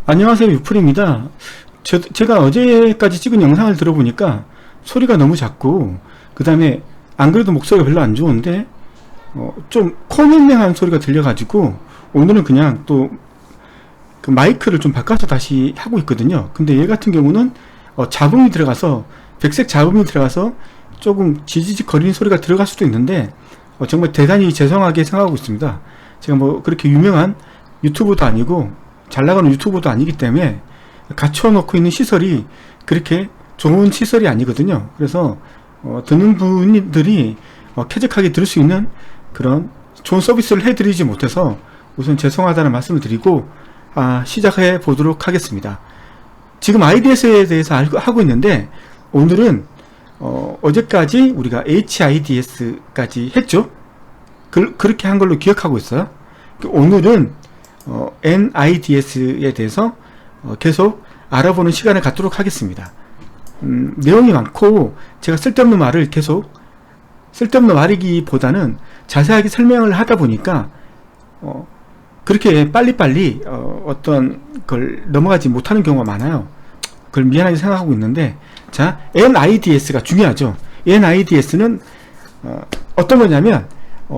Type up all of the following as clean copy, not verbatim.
안녕하세요, 유풀입니다. 제가 어제까지 찍은 영상을 들어보니까 소리가 너무 작고, 그 다음에 안 그래도 목소리가 별로 안 좋은데 좀 코맹맹한 소리가 들려가지고 오늘은 그냥 또 그 마이크를 좀 바꿔서 다시 하고 있거든요. 근데 얘 같은 경우는 잡음이 들어가서, 백색 잡음이 들어가서 조금 지지직 거리는 소리가 들어갈 수도 있는데 정말 대단히 죄송하게 생각하고 있습니다. 제가 뭐 그렇게 유명한 유튜브도 아니고 잘 나가는 유튜버도 아니기 때문에 갖춰놓고 있는 시설이 그렇게 좋은 시설이 아니거든요. 그래서 듣는 분들이 쾌적하게 들을 수 있는 그런 좋은 서비스를 해드리지 못해서 우선 죄송하다는 말씀을 드리고 시작해 보도록 하겠습니다. 지금 IDS에 대해서 하고 있는데, 오늘은 어제까지 우리가 HIDS까지 했죠. 그렇게 한 걸로 기억하고 있어요. 오늘은 NIDS에 대해서 계속 알아보는 시간을 갖도록 하겠습니다. 내용이 많고 제가 쓸데없는 말을 계속, 쓸데없는 말이기보다는 자세하게 설명을 하다 보니까 그렇게 빨리빨리 어떤 걸 넘어가지 못하는 경우가 많아요. 그걸 미안하게 생각하고 있는데, 자, NIDS가 중요하죠. NIDS는 어떤 거냐면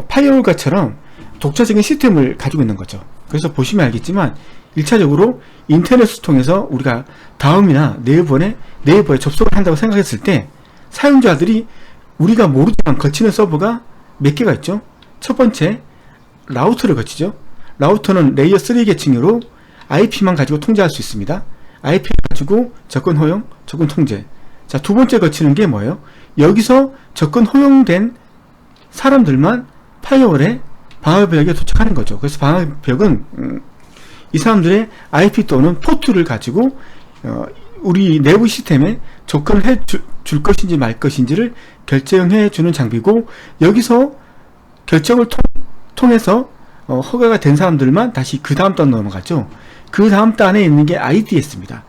파이어홀과처럼 독자적인 시스템을 가지고 있는 거죠. 그래서 보시면 알겠지만 1차적으로 인터넷을 통해서 우리가 다음이나 네이버에 접속을 한다고 생각했을 때 사용자들이 우리가 모르지만 거치는 서버가 몇 개가 있죠. 첫 번째, 라우터를 거치죠. 라우터는 레이어 3 계층으로 IP만 가지고 통제할 수 있습니다. IP를 가지고 접근 허용, 접근 통제. 자, 두 번째 거치는 게 뭐예요? 여기서 접근 허용된 사람들만 파이어홀에 방어벽에 도착하는 거죠. 그래서 방어벽은 이 사람들의 IP 또는 포트를 가지고 우리 내부 시스템에 접근을 해 줄 것인지 말 것인지를 결정해 주는 장비고, 여기서 결정을 통해서 허가가 된 사람들만 다시 그 다음 단 넘어가죠. 그 다음 단에 있는 게 IDS입니다.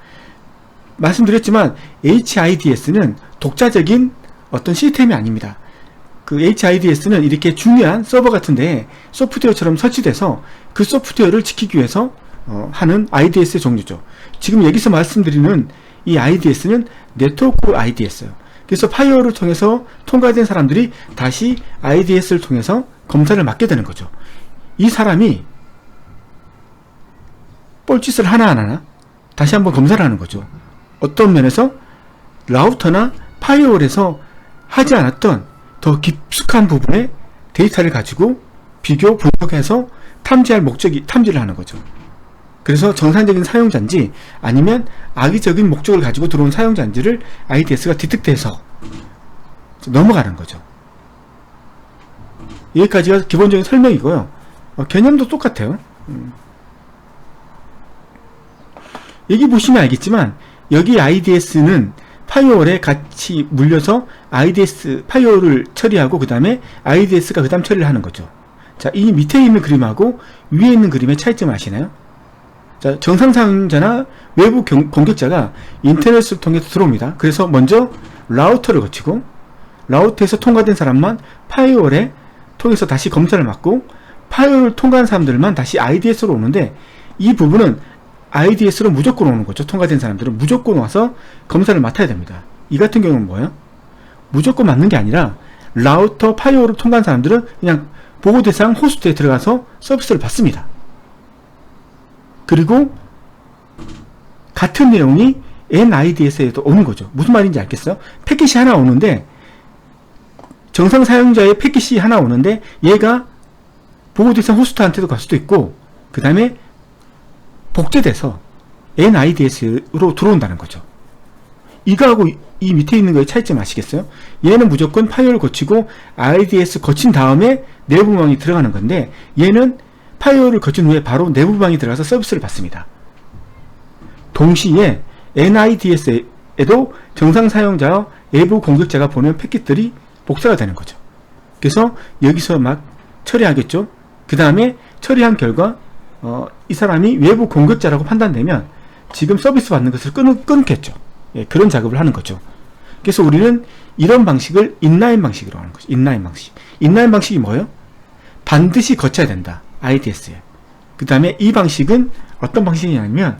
말씀드렸지만 HIDS는 독자적인 어떤 시스템이 아닙니다. 그 HIDS는 이렇게 중요한 서버 같은데 소프트웨어처럼 설치돼서 그 소프트웨어를 지키기 위해서 하는 IDS의 종류죠. 지금 여기서 말씀드리는 이 IDS는 네트워크 IDS예요. 그래서 파이어를 통해서 통과된 사람들이 다시 IDS를 통해서 검사를 맡게 되는 거죠. 이 사람이 뻘짓을 하나 다시 한번 검사를 하는 거죠. 어떤 면에서 라우터나 파이어홀에서 하지 않았던 더 깊숙한 부분의 데이터를 가지고 비교 분석해서 탐지를 하는 거죠. 그래서 정상적인 사용자인지 아니면 악의적인 목적을 가지고 들어온 사용자인지를 IDS가 디텍트해서 넘어가는 거죠. 여기까지가 기본적인 설명이고요. 개념도 똑같아요. 여기 보시면 알겠지만 여기 IDS는 파이어홀에 같이 물려서 파이어홀을 처리하고 그 다음에 IDS가 그 다음 처리를 하는 거죠. 자, 이 밑에 있는 그림하고 위에 있는 그림의 차이점 아시나요? 자, 정상 사용자나 외부 공격자가 인터넷을 통해서 들어옵니다. 그래서 먼저 라우터를 거치고 라우터에서 통과된 사람만 파이어홀에 통해서 다시 검사를 받고, 파이어홀을 통과한 사람들만 다시 IDS로 오는데, 이 부분은 IDS로 무조건 오는 거죠. 통과된 사람들은 무조건 와서 검사를 맡아야 됩니다. 이 같은 경우는 뭐예요? 무조건 맞는 게 아니라 라우터 파이어홀을 통과한 사람들은 그냥 보호 대상 호스트에 들어가서 서비스를 받습니다. 그리고 같은 내용이 NIDS에도 오는 거죠. 무슨 말인지 알겠어요? 패킷이 하나 오는데, 정상 사용자의 패킷이 하나 오는데 얘가 보호 대상 호스트한테도 갈 수도 있고, 그 다음에 복제돼서 NIDS로 들어온다는 거죠. 이거하고 이 밑에 있는 거의 차이점 아시겠어요? 얘는 무조건 파이어를 거치고 IDS 거친 다음에 내부망이 들어가는 건데, 얘는 파이어를 거친 후에 바로 내부망이 들어가서 서비스를 받습니다. 동시에 NIDS에도 정상 사용자와 외부 공격자가 보낸 패킷들이 복사가 되는 거죠. 그래서 여기서 막 처리하겠죠. 그 다음에 처리한 결과 이 사람이 외부 공격자라고 판단되면 지금 서비스 받는 것을 끊겠죠. 예, 그런 작업을 하는 거죠. 그래서 우리는 이런 방식을 인라인 방식으로 하는 거죠. 인라인 방식. 인라인 방식이 뭐예요? 반드시 거쳐야 된다. IDS에. 그 다음에 이 방식은 어떤 방식이냐면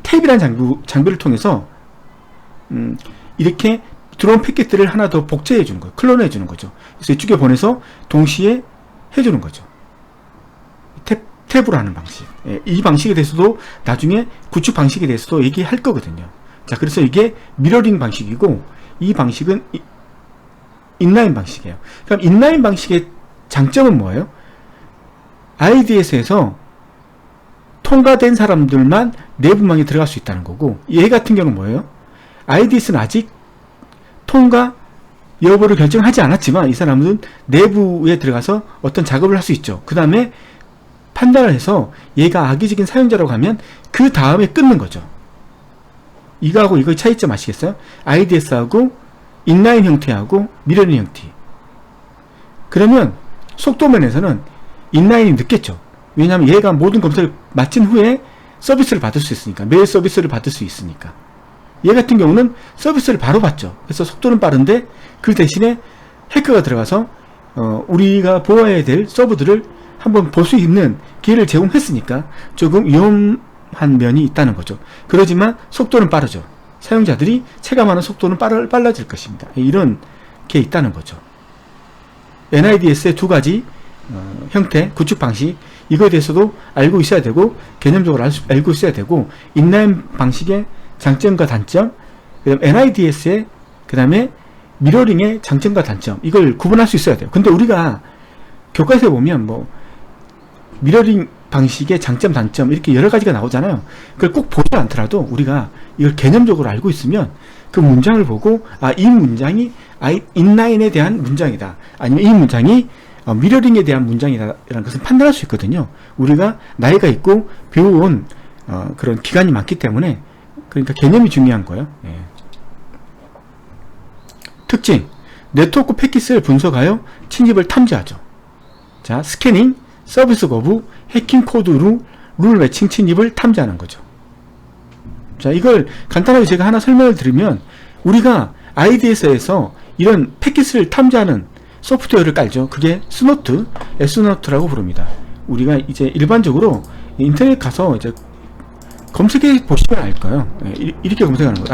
탭이라는 장비를 통해서 이렇게 들어온 패킷들을 하나 더 복제해 주는 거예요. 클론해 주는 거죠. 그래서 이쪽에 보내서 동시에 해주는 거죠. 탭으로 하는 방식. 이 방식에 대해서도 나중에 구축 방식에 대해서도 얘기할 거거든요. 자, 그래서 이게 미러링 방식이고, 이 방식은 인라인 방식이에요. 그럼 인라인 방식의 장점은 뭐예요? IDS에서 통과된 사람들만 내부망에 들어갈 수 있다는 거고, 얘 같은 경우는 뭐예요? IDS는 아직 통과 여부를 결정하지 않았지만 이 사람은 내부에 들어가서 어떤 작업을 할 수 있죠. 그 다음에 판단을 해서 얘가 악의적인 사용자라고 하면 그 다음에 끊는 거죠. 이거하고 이거의 차이점 아시겠어요? IDS하고 인라인 형태하고 미러링 형태. 그러면 속도면에서는 인라인이 늦겠죠. 왜냐하면 얘가 모든 검색을 마친 후에 서비스를 받을 수 있으니까, 메일 서비스를 받을 수 있으니까. 얘 같은 경우는 서비스를 바로 받죠. 그래서 속도는 빠른데 그 대신에 해커가 들어가서 우리가 보호해야 될 서버들을 한번 볼 수 있는 기회를 제공했으니까 조금 위험한 면이 있다는 거죠. 그러지만 속도는 빠르죠. 사용자들이 체감하는 속도는 빨라질 것입니다. 이런 게 있다는 거죠. NIDS의 두 가지 형태, 구축 방식, 이거에 대해서도 알고 있어야 되고, 개념적으로 알고 있어야 되고, 인라인 방식의 장점과 단점, 그 다음에 NIDS의, 그 다음에 미러링의 장점과 단점, 이걸 구분할 수 있어야 돼요. 근데 우리가 교과서에 보면 뭐 미러링 방식의 장점, 단점 이렇게 여러 가지가 나오잖아요. 그걸 꼭 보지 않더라도 우리가 이걸 개념적으로 알고 있으면 그 문장을 보고, 아, 이 문장이 인라인에 대한 문장이다, 아니면 이 문장이 미러링에 대한 문장이다 라는 것을 판단할 수 있거든요. 우리가 나이가 있고 배워온 그런 기간이 많기 때문에. 그러니까 개념이 중요한 거예요. 예. 특징, 네트워크 패킷을 분석하여 침입을 탐지하죠. 자, 스캐닝, 서비스 거부, 해킹 코드로 룰 매칭 침입을 탐지하는 거죠. 자, 이걸 간단하게 제가 하나 설명을 드리면, 우리가 IDS에서 이런 패킷을 탐지하는 소프트웨어를 깔죠. 그게 스노트, S노트라고 부릅니다. 우리가 이제 일반적으로 인터넷 가서 이제 검색해 보시면 알 거예요. 이렇게 검색하는 거예요.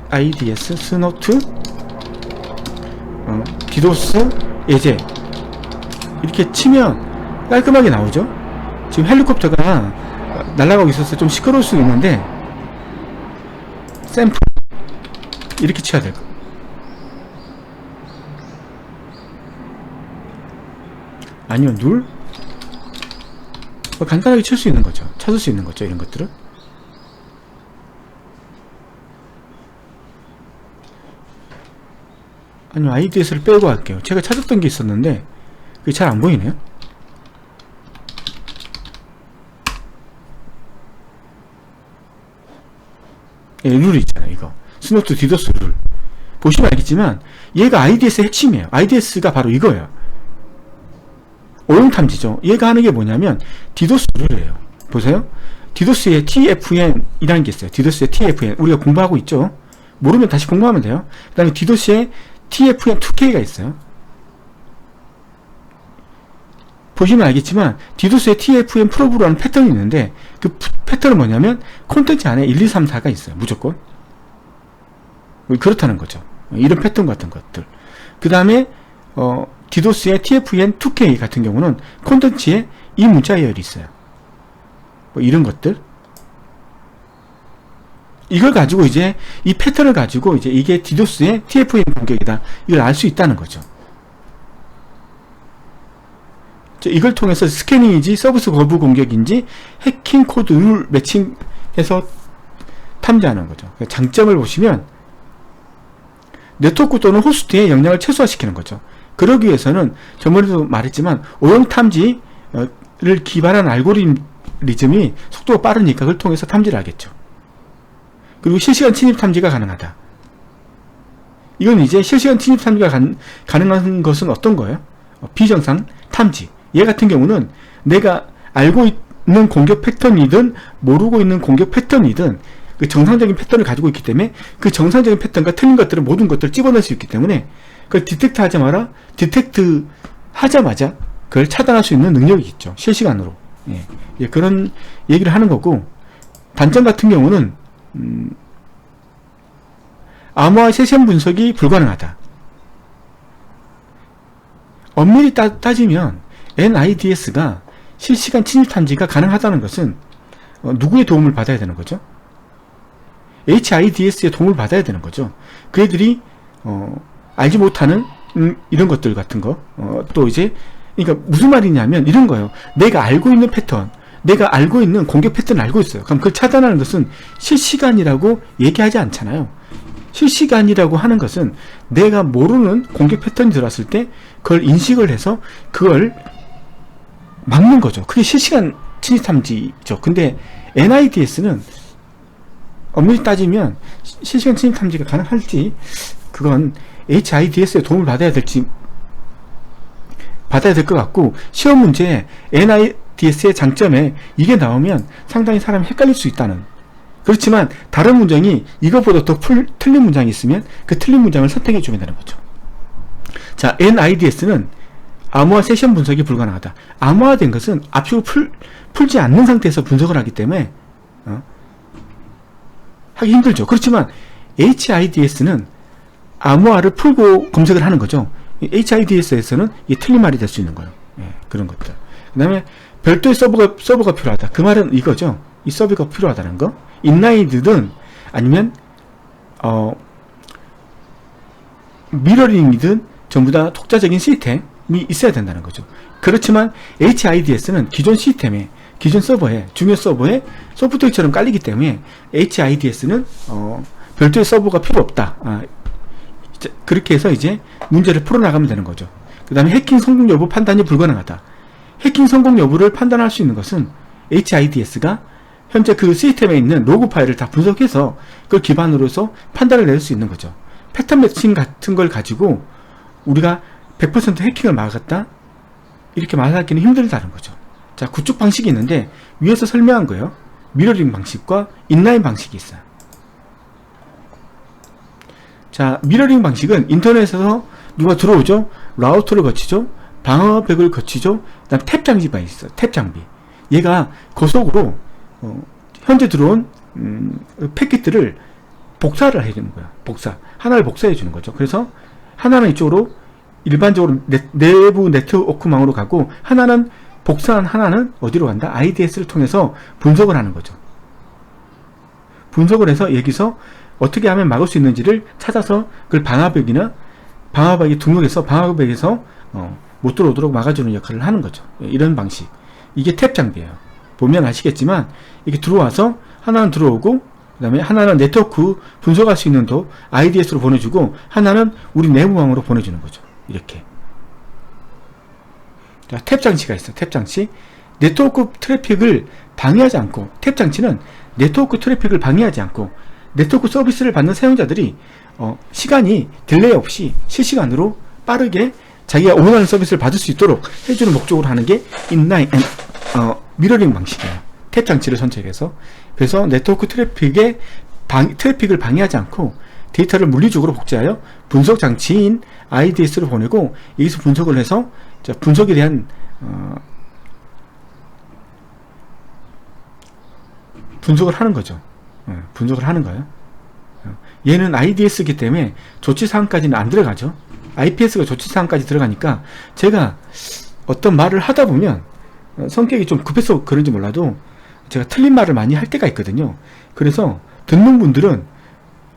IDS 스노트, 디도스 예제, 이렇게 치면 깔끔하게 나오죠. 지금 헬리콥터가 날아가고 있어서 좀 시끄러울 수 있는데, 샘플 이렇게 쳐야 될 거예요. 아니면 눌, 간단하게 칠 수 있는 거죠. 찾을 수 있는 거죠. 이런 것들은. 아니면 IDS를 빼고 할게요. 제가 찾았던 게 있었는데 그게 잘 안 보이네요. 예, 룰이 있잖아요. 이거 스노트 디도스 룰 보시면 알겠지만 얘가 IDS의 핵심이에요. IDS가 바로 이거예요. 오용 탐지죠. 얘가 하는 게 뭐냐면 디도스 룰이에요. 보세요. 디도스의 TFN이라는 게 있어요. 디도스의 TFN 우리가 공부하고 있죠. 모르면 다시 공부하면 돼요. 그 다음에 디도스의 TFN2K가 있어요. 보시면 알겠지만 디도스의 TFN 프로브라는 패턴이 있는데, 그 패턴은 뭐냐면 콘텐츠 안에 1, 2, 3, 4가 있어요. 무조건. 그렇다는 거죠. 이런 패턴 같은 것들. 그 다음에 디도스의 TFN2K 같은 경우는 콘텐츠에 이 문자 예열이 있어요. 뭐 이런 것들. 이걸 가지고 이제 이 패턴을 가지고 이제 이게 디도스의 TFN 공격이다, 이걸 알 수 있다는 거죠. 이걸 통해서 스캐닝인지 서비스 거부 공격인지 해킹 코드 룰 매칭해서 탐지하는 거죠. 장점을 보시면 네트워크 또는 호스트의 영향을 최소화시키는 거죠. 그러기 위해서는 저번에도 말했지만 오용 탐지를 기반한 알고리즘이 속도가 빠르니까 그걸 통해서 탐지를 하겠죠. 그리고 실시간 침입 탐지가 가능하다. 이건 이제 실시간 침입 탐지가 가능한 것은 어떤 거예요? 비정상 탐지. 얘 같은 경우는 내가 알고 있는 공격 패턴이든 모르고 있는 공격 패턴이든 그 정상적인 패턴을 가지고 있기 때문에 그 정상적인 패턴과 틀린 것들은 모든 것들을 집어넣을 수 있기 때문에 그걸 디텍트 하자마자 그걸 차단할 수 있는 능력이 있죠. 실시간으로. 예, 그런 얘기를 하는 거고, 단점 같은 경우는 암호화 세션 분석이 불가능하다. 엄밀히 따지면 NIDS가 실시간 침입 탐지가 가능하다는 것은 누구의 도움을 받아야 되는 거죠? HIDS의 도움을 받아야 되는 거죠. 그 애들이 알지 못하는 이런 것들 같은 거, 또 이제, 그러니까 무슨 말이냐면 이런 거예요. 내가 알고 있는 패턴, 내가 알고 있는 공격 패턴을 알고 있어요. 그럼 그걸 차단하는 것은 실시간이라고 얘기하지 않잖아요. 실시간이라고 하는 것은 내가 모르는 공격 패턴이 들어왔을 때 그걸 인식을 해서 그걸 막는 거죠. 그게 실시간 침입 탐지죠. 근데 NIDS는 엄밀히 따지면 실시간 침입 탐지가 가능할지, 그건 HIDS의 도움을 받아야 될 것 같고, 시험 문제에 NIDS의 장점에 이게 나오면 상당히 사람이 헷갈릴 수 있다는. 그렇지만 다른 문장이 이것보다 더 틀린 문장이 있으면 그 틀린 문장을 선택해 주면 되는 거죠. 자, NIDS는 암호화 세션 분석이 불가능하다. 암호화된 것은 압축을 풀지 않는 상태에서 분석을 하기 때문에 하기 힘들죠. 그렇지만 HIDS는 암호화를 풀고 검색을 하는 거죠. HIDS에서는 이게 틀린 말이 될 수 있는 거예요. 예, 그런 것들. 그 다음에 별도의 서버가 필요하다. 그 말은 이거죠. 이 서버가 필요하다는 거. 인라이드든 아니면 미러링이든 전부 다 독자적인 시스템이 있어야 된다는 거죠. 그렇지만 HIDS는 기존 시스템에, 기존 서버에, 중요 서버에 소프트웨어처럼 깔리기 때문에 HIDS는 별도의 서버가 필요 없다. 그렇게 해서 이제 문제를 풀어나가면 되는 거죠. 그 다음에 해킹 성공 여부 판단이 불가능하다. 해킹 성공 여부를 판단할 수 있는 것은 HIDS가 현재 그 시스템에 있는 로그 파일을 다 분석해서 그걸 기반으로 해서 판단을 낼 수 있는 거죠. 패턴 매칭 같은 걸 가지고 우리가 100% 해킹을 막았다? 이렇게 말하기는 힘들다는 거죠. 자, 구축 방식이 있는데 위에서 설명한 거예요. 미러링 방식과 인라인 방식이 있어요. 자, 미러링 방식은 인터넷에서 누가 들어오죠? 라우터를 거치죠? 방어벽을 거치죠? 그 다음 탭 장비가 있어요. 탭 장비. 얘가 고속으로 현재 들어온 패킷들을 복사를 해주는 거야. 하나를 복사해 주는 거죠. 그래서 하나는 이쪽으로 일반적으로 내부 네트워크망으로 가고, 하나는 복사한 하나는 어디로 간다? IDS를 통해서 분석을 하는 거죠. 분석을 해서 여기서 어떻게 하면 막을 수 있는지를 찾아서 그걸 방화벽에 등록해서 방화벽에서 못 들어오도록 막아주는 역할을 하는 거죠. 이런 방식. 이게 탭 장비예요. 보면 아시겠지만 이게 들어와서 하나는 들어오고, 그 다음에 하나는 네트워크 분석할 수 있는 도 IDS로 보내주고, 하나는 우리 내부망으로 보내주는 거죠. 이렇게. 자, 탭 장치가 있어. 탭 장치. 네트워크 트래픽을 방해하지 않고, 탭 장치는 네트워크 트래픽을 방해하지 않고 네트워크 서비스를 받는 사용자들이 시간이 딜레이 없이 실시간으로 빠르게 자기가 원하는 서비스를 받을 수 있도록 해주는 목적으로 하는 게 인라인 미러링 방식이에요. 탭 장치를 선택해서. 그래서 네트워크 트래픽을 방해하지 않고 데이터를 물리적으로 복제하여 분석 장치인 IDS를 보내고, 여기서 분석을 해서 분석에 대한 분석을 하는 거죠. 분석을 하는 거예요. 얘는 IDS이기 때문에 조치사항까지는 안 들어가죠. IPS가 조치사항까지 들어가니까 제가 어떤 말을 하다 보면 성격이 좀 급해서 그런지 몰라도 제가 틀린 말을 많이 할 때가 있거든요. 그래서 듣는 분들은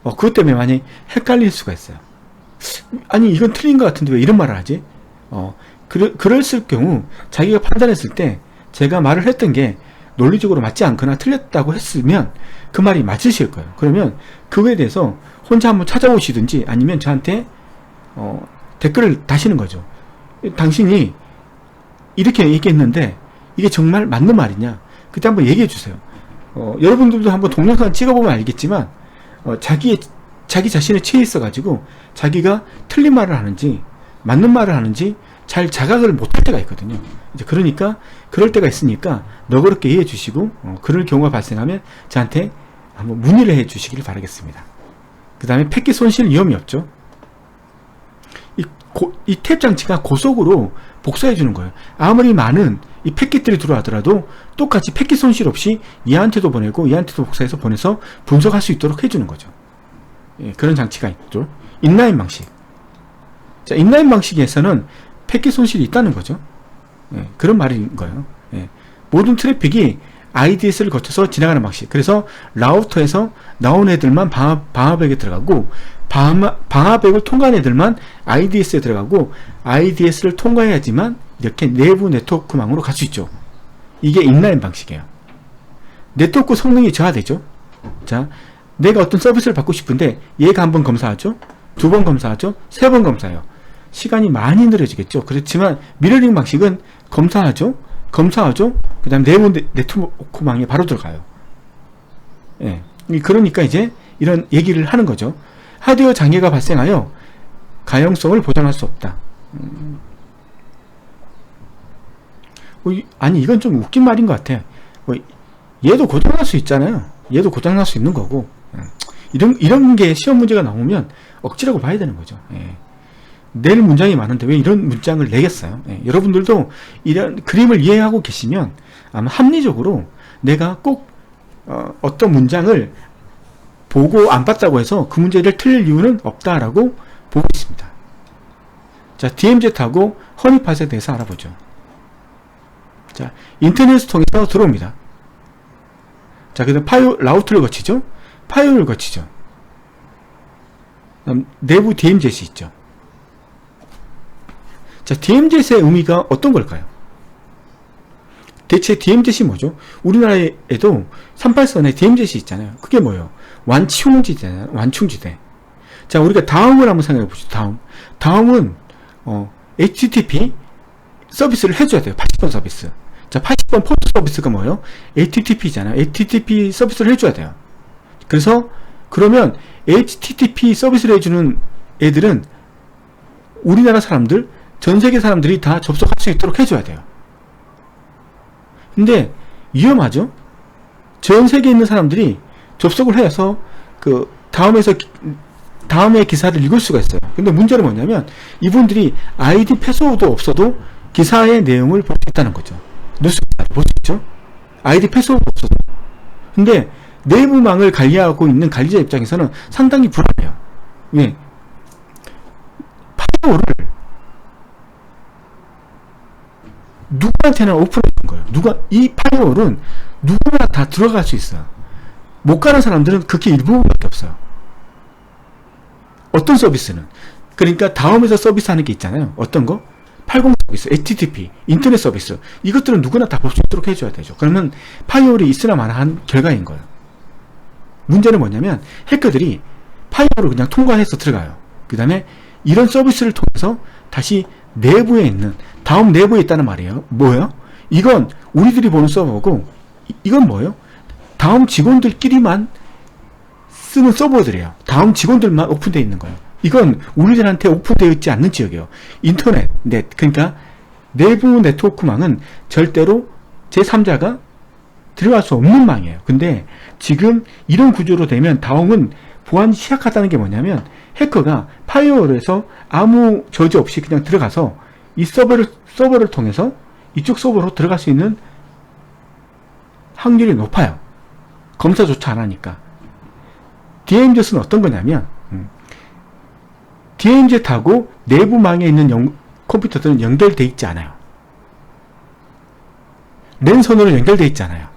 그것 때문에 많이 헷갈릴 수가 있어요. 아니, 이건 틀린 것 같은데 왜 이런 말을 하지? 그랬을 경우 자기가 판단했을 때 제가 말을 했던 게 논리적으로 맞지 않거나 틀렸다고 했으면 그 말이 맞으실 거예요. 그러면 그거에 대해서 혼자 한번 찾아보시든지 아니면 저한테 댓글을 다시는 거죠. 당신이 이렇게 얘기했는데 이게 정말 맞는 말이냐? 그때 한번 얘기해 주세요. 여러분들도 한번 동영상 찍어보면 알겠지만 자기 자신에 취해 있어 가지고 자기가 틀린 말을 하는지 맞는 말을 하는지 잘 자각을 못할 때가 있거든요. 이제 그러니까 그럴 때가 있으니까 너그럽게 이해해 주시고 그럴 경우가 발생하면 저한테 한번 문의를 해 주시기를 바라겠습니다. 그 다음에 패킷 손실 위험이 없죠. 이 탭 장치가 고속으로 복사해 주는 거예요. 아무리 많은 이 패킷들이 들어가더라도 똑같이 패킷 손실 없이 얘한테도 보내고 얘한테도 복사해서 보내서 분석할 수 있도록 해주는 거죠. 예, 그런 장치가 있죠. 인라인 방식. 자, 인라인 방식에서는 패킷 손실이 있다는 거죠. 예, 그런 말인 거예요. 예, 모든 트래픽이 IDS를 거쳐서 지나가는 방식. 그래서 라우터에서 나온 애들만 방화벽에 들어가고 방화벽을 통과한 애들만 IDS에 들어가고 IDS를 통과해야지만 이렇게 내부 네트워크망으로 갈 수 있죠. 이게 인라인 방식이에요. 네트워크 성능이 저하되죠. 자, 내가 어떤 서비스를 받고 싶은데 얘가 한 번 검사하죠. 두 번 검사하죠. 세 번 검사해요. 시간이 많이 늘어지겠죠. 그렇지만 미러링 방식은 검사하죠. 그 다음 내부 네트워크망에 바로 들어가요. 예. 그러니까 이제 이런 얘기를 하는 거죠. 하드웨어 장애가 발생하여 가용성을 보장할 수 없다. 아니, 이건 좀 웃긴 말인 것 같아. 얘도 고장날 수 있잖아요. 얘도 고장날 수 있는 거고. 이런 게 시험 문제가 나오면 억지라고 봐야 되는 거죠. 예. 낼 문장이 많은데 왜 이런 문장을 내겠어요? 예. 여러분들도 이런 그림을 이해하고 계시면 아마 합리적으로 내가 꼭 어떤 문장을 보고 안 봤다고 해서 그 문제를 틀릴 이유는 없다라고 보고 있습니다. 자, DMZ하고 허니팟에 대해서 알아보죠. 자, 인터넷을 통해서 들어옵니다. 자, 그다음 라우터를 거치죠. 파이어를 거치죠. 내부 DMZ이 있죠. 자, DMZ의 의미가 어떤 걸까요? 대체 DMZ이 뭐죠? 우리나라에도 38선에 DMZ이 있잖아요. 그게 뭐예요? 완충지대잖아요. 완충지대. 자, 우리가 다음을 한번 생각해 보시죠. 다음은 HTTP 서비스를 해줘야 돼요. 80번 서비스. 자, 80번 포트 서비스가 뭐예요? HTTP잖아요. HTTP 서비스를 해줘야 돼요. 그러면 HTTP 서비스를 해주는 애들은 우리나라 사람들, 전 세계 사람들이 다 접속할 수 있도록 해줘야 돼요. 근데 위험하죠? 전 세계에 있는 사람들이 접속을 해서 다음에 기사를 읽을 수가 있어요. 근데 문제는 뭐냐면 이분들이 아이디 패스워드 없어도 기사의 내용을 볼 수 있다는 거죠. 뉴스 기사를 볼 수 있죠? 아이디 패스워드 없어도. 근데 내부망을 관리하고 있는 관리자 입장에서는 상당히 불안해요. 왜? 파이어를 누구한테나 오픈해 준 거예요. 이 파이어월은 누구나 다 들어갈 수 있어요. 못 가는 사람들은 극히 일부분밖에 없어요. 어떤 서비스는? 그러니까 다음에서 서비스 하는 게 있잖아요. 어떤 거? 80 서비스, HTTP, 인터넷 서비스. 이것들은 누구나 다 볼 수 있도록 해줘야 되죠. 그러면 파이어월이 있으나 마나한 결과인 거예요. 문제는 뭐냐면 해커들이 파이어월을 그냥 통과해서 들어가요. 그 다음에 이런 서비스를 통해서 다시 내부에 있는, 다음 내부에 있다는 말이에요. 뭐예요? 이건 우리들이 보는 서버고, 이건 뭐예요? 다음 직원들끼리만 쓰는 서버들이에요. 다음 직원들만 오픈되어 있는 거예요. 이건 우리들한테 오픈되어 있지 않는 지역이에요. 인터넷, 그러니까 내부 네트워크망은 절대로 제3자가 들어갈 수 없는 망이에요. 근데 지금 이런 구조로 되면 다음은 보안이 취약하다는 게 뭐냐면 해커가 파이어월에서 아무 저지 없이 그냥 들어가서 이 서버를 통해서 이쪽 서버로 들어갈 수 있는 확률이 높아요. 검사조차 안 하니까. DMZ는 어떤 거냐면 DMZ하고 내부망에 있는 컴퓨터들은 연결되어 있지 않아요. 랜선으로 연결되어 있지 않아요.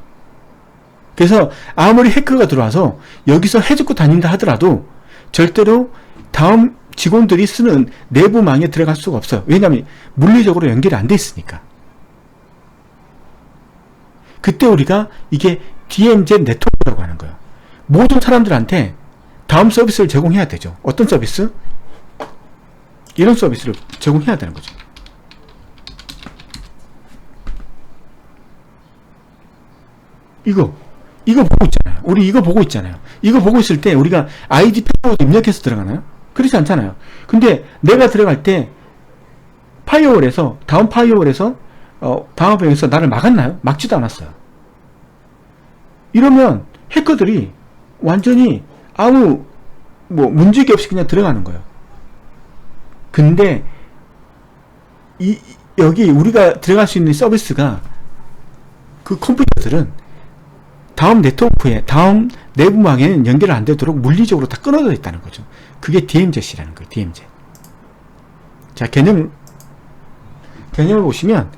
그래서 아무리 해커가 들어와서 여기서 해집고 다닌다 하더라도 절대로 다음 직원들이 쓰는 내부망에 들어갈 수가 없어요. 왜냐하면 물리적으로 연결이 안 돼 있으니까. 그때 우리가 이게 DMZ 네트워크라고 하는 거예요. 모든 사람들한테 다음 서비스를 제공해야 되죠. 어떤 서비스? 이런 서비스를 제공해야 되는 거죠. 이거 보고 있잖아요. 우리 이거 보고 있잖아요. 이거 보고 있을 때 우리가 아이디 패스워드 입력해서 들어가나요? 그렇지 않잖아요. 근데 내가 들어갈 때 다음 파이어월에서 방화벽에서 나를 막았나요? 막지도 않았어요. 이러면 해커들이 완전히 아무 문제기 없이 그냥 들어가는 거예요. 근데 여기 우리가 들어갈 수 있는 서비스가 그 컴퓨터들은 다음 네트워크에, 다음 내부망에는 연결 안 되도록 물리적으로 다 끊어져 있다는 거죠. 그게 DMZ라는 거예요. DMZ. 자, 개념을 보시면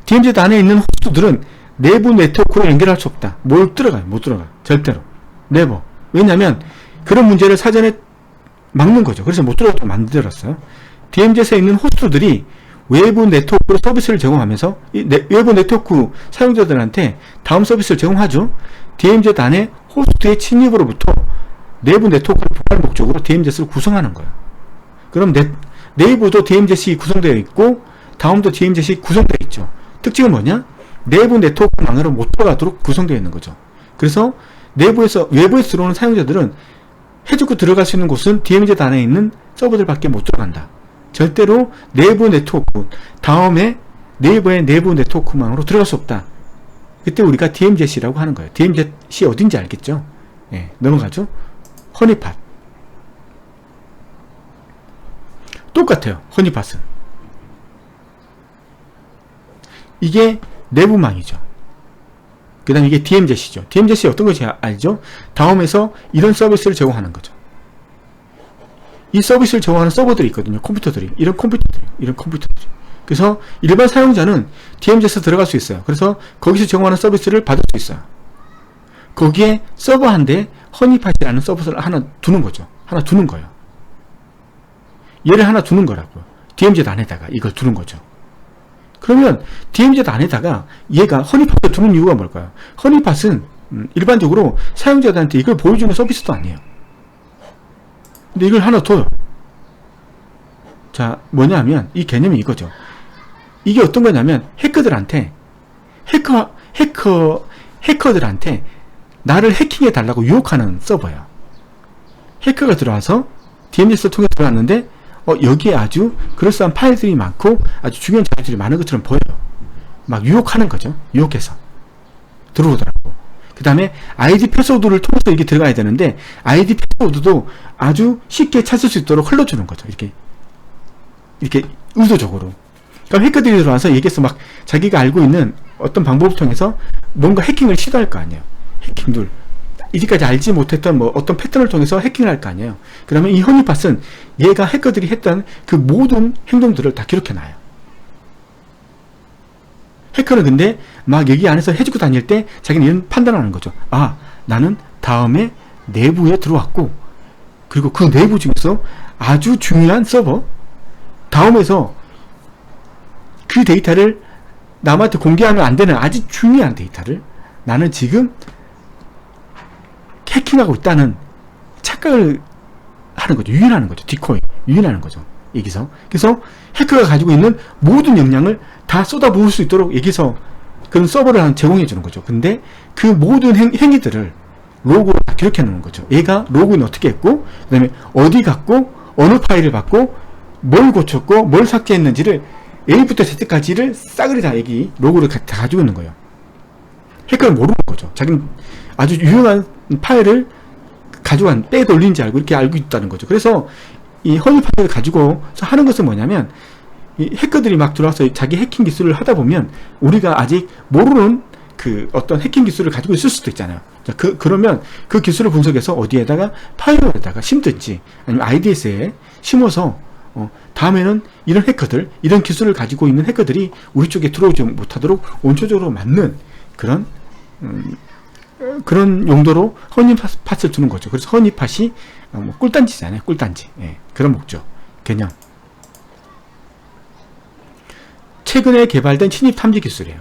DMZ 안에 있는 호스트들은 내부 네트워크로 연결할 수 없다. 못 들어가요. 절대로. 네버. 왜냐하면 그런 문제를 사전에 막는 거죠. 그래서 못 들어가도록 만들었어요. DMZ에 있는 호스트들이 외부 네트워크로 서비스를 제공하면서 외부 네트워크 사용자들한테 다음 서비스를 제공하죠. DMZ 안에 호스트의 침입으로부터 내부 네트워크를 보호할 목적으로 DMZ를 구성하는 거예요. 그럼 내부도 DMZ이 구성되어 있고 다음도 DMZ이 구성되어 있죠. 특징은 뭐냐? 내부 네트워크망으로 못 들어가도록 구성되어 있는 거죠. 그래서 외부에서 들어오는 사용자들은 해주고 들어갈 수 있는 곳은 DMZ 안에 있는 서버들밖에 못 들어간다. 절대로 내부 네트워크, 다음에 네이버의 내부 네트워크망으로 들어갈 수 없다. 그때 우리가 DMZ라고 하는 거예요. DMZ이 어딘지 알겠죠? 예, 넘어가죠. 허니팟. 똑같아요. 허니팟은. 이게 내부망이죠. 그 다음에 이게 DMZ죠. DMZ이 어떤 것인지 알죠? 다음에서 이런 서비스를 제공하는 거죠. 이 서비스를 제공하는 서버들이 있거든요. 컴퓨터들이. 이런 컴퓨터들이. 그래서 일반 사용자는 DMZ에서 들어갈 수 있어요. 그래서 거기서 제공하는 서비스를 받을 수 있어요. 거기에 서버 한 대 허니팟이라는 서버를 하나 두는 거죠. 하나 두는 거예요. 얘를 하나 두는 거라고요. DMZ 안에다가 이걸 두는 거죠. 그러면 DMZ 안에다가 얘가 허니팟을 두는 이유가 뭘까요? 허니팟은 일반적으로 사용자들한테 이걸 보여주는 서비스도 아니에요. 근데 이걸 하나 둬요. 자, 뭐냐 하면 이 개념이 이거죠. 이게 어떤 거냐면 해커들한테 해커들한테 나를 해킹해 달라고 유혹하는 서버예요. 해커가 들어와서 DMZ를 통해 들어왔는데 여기에 아주 그럴싸한 파일들이 많고 아주 중요한 자료들이 많은 것처럼 보여요. 막 유혹하는 거죠. 유혹해서 들어오더라고. 그 다음에 아이디 패스워드를 통해서 이게 들어가야 되는데 아이디 패스워드도 아주 쉽게 찾을 수 있도록 흘러주는 거죠. 이렇게 의도적으로. 그러니까 해커들이 들어와서 여기에서 막 자기가 알고 있는 어떤 방법을 통해서 뭔가 해킹을 시도할 거 아니에요. 해킹들. 이제까지 알지 못했던 어떤 패턴을 통해서 해킹을 할 거 아니에요. 그러면 이 허니팟은 얘가 해커들이 했던 그 모든 행동들을 다 기록해놔요. 해커는 근데 막 여기 안에서 해주고 다닐 때 자기는 이런 판단을 하는 거죠. 아, 나는 다음에 내부에 들어왔고 그리고 그 내부 중에서 아주 중요한 서버 다음에서 그 데이터를 남한테 공개하면 안 되는 아주 중요한 데이터를 나는 지금 해킹하고 있다는 착각을 하는 거죠. 유인하는 거죠. 디코이. 유인하는 거죠. 여기서. 그래서 해커가 가지고 있는 모든 역량을 다 쏟아부을 수 있도록 여기서 그런 서버를 제공해 주는 거죠. 근데 그 모든 행위들을 로그로 다 기록해 놓는 거죠. 얘가 로그인 어떻게 했고, 그 다음에 어디 갔고, 어느 파일을 받고, 뭘 고쳤고, 뭘 삭제했는지를 A부터 Z까지를 싸그리 다 여기 로그를 다 가지고 있는 거예요. 해커는 모르는 거죠. 자기는 아주 유용한 파일을 가져간 빼돌린지 알고 이렇게 알고 있다는 거죠. 그래서 이 허니팟을 가지고 하는 것은 뭐냐면 이 해커들이 막 들어와서 자기 해킹 기술을 하다 보면 우리가 아직 모르는 그 어떤 해킹 기술을 가지고 있을 수도 있잖아요. 자, 그러면 그 기술을 분석해서 어디에다가 파일에다가 심든지 아니면 IDS에 심어서 다음에는 이런 해커들, 이런 기술을 가지고 있는 해커들이 우리 쪽에 들어오지 못하도록 원초적으로 맞는 그런 용도로 허니팟을 두는 거죠. 그래서 허니팟이 꿀단지잖아요. 꿀단지. 예, 그런 목적, 개념. 최근에 개발된 침입 탐지 기술이에요.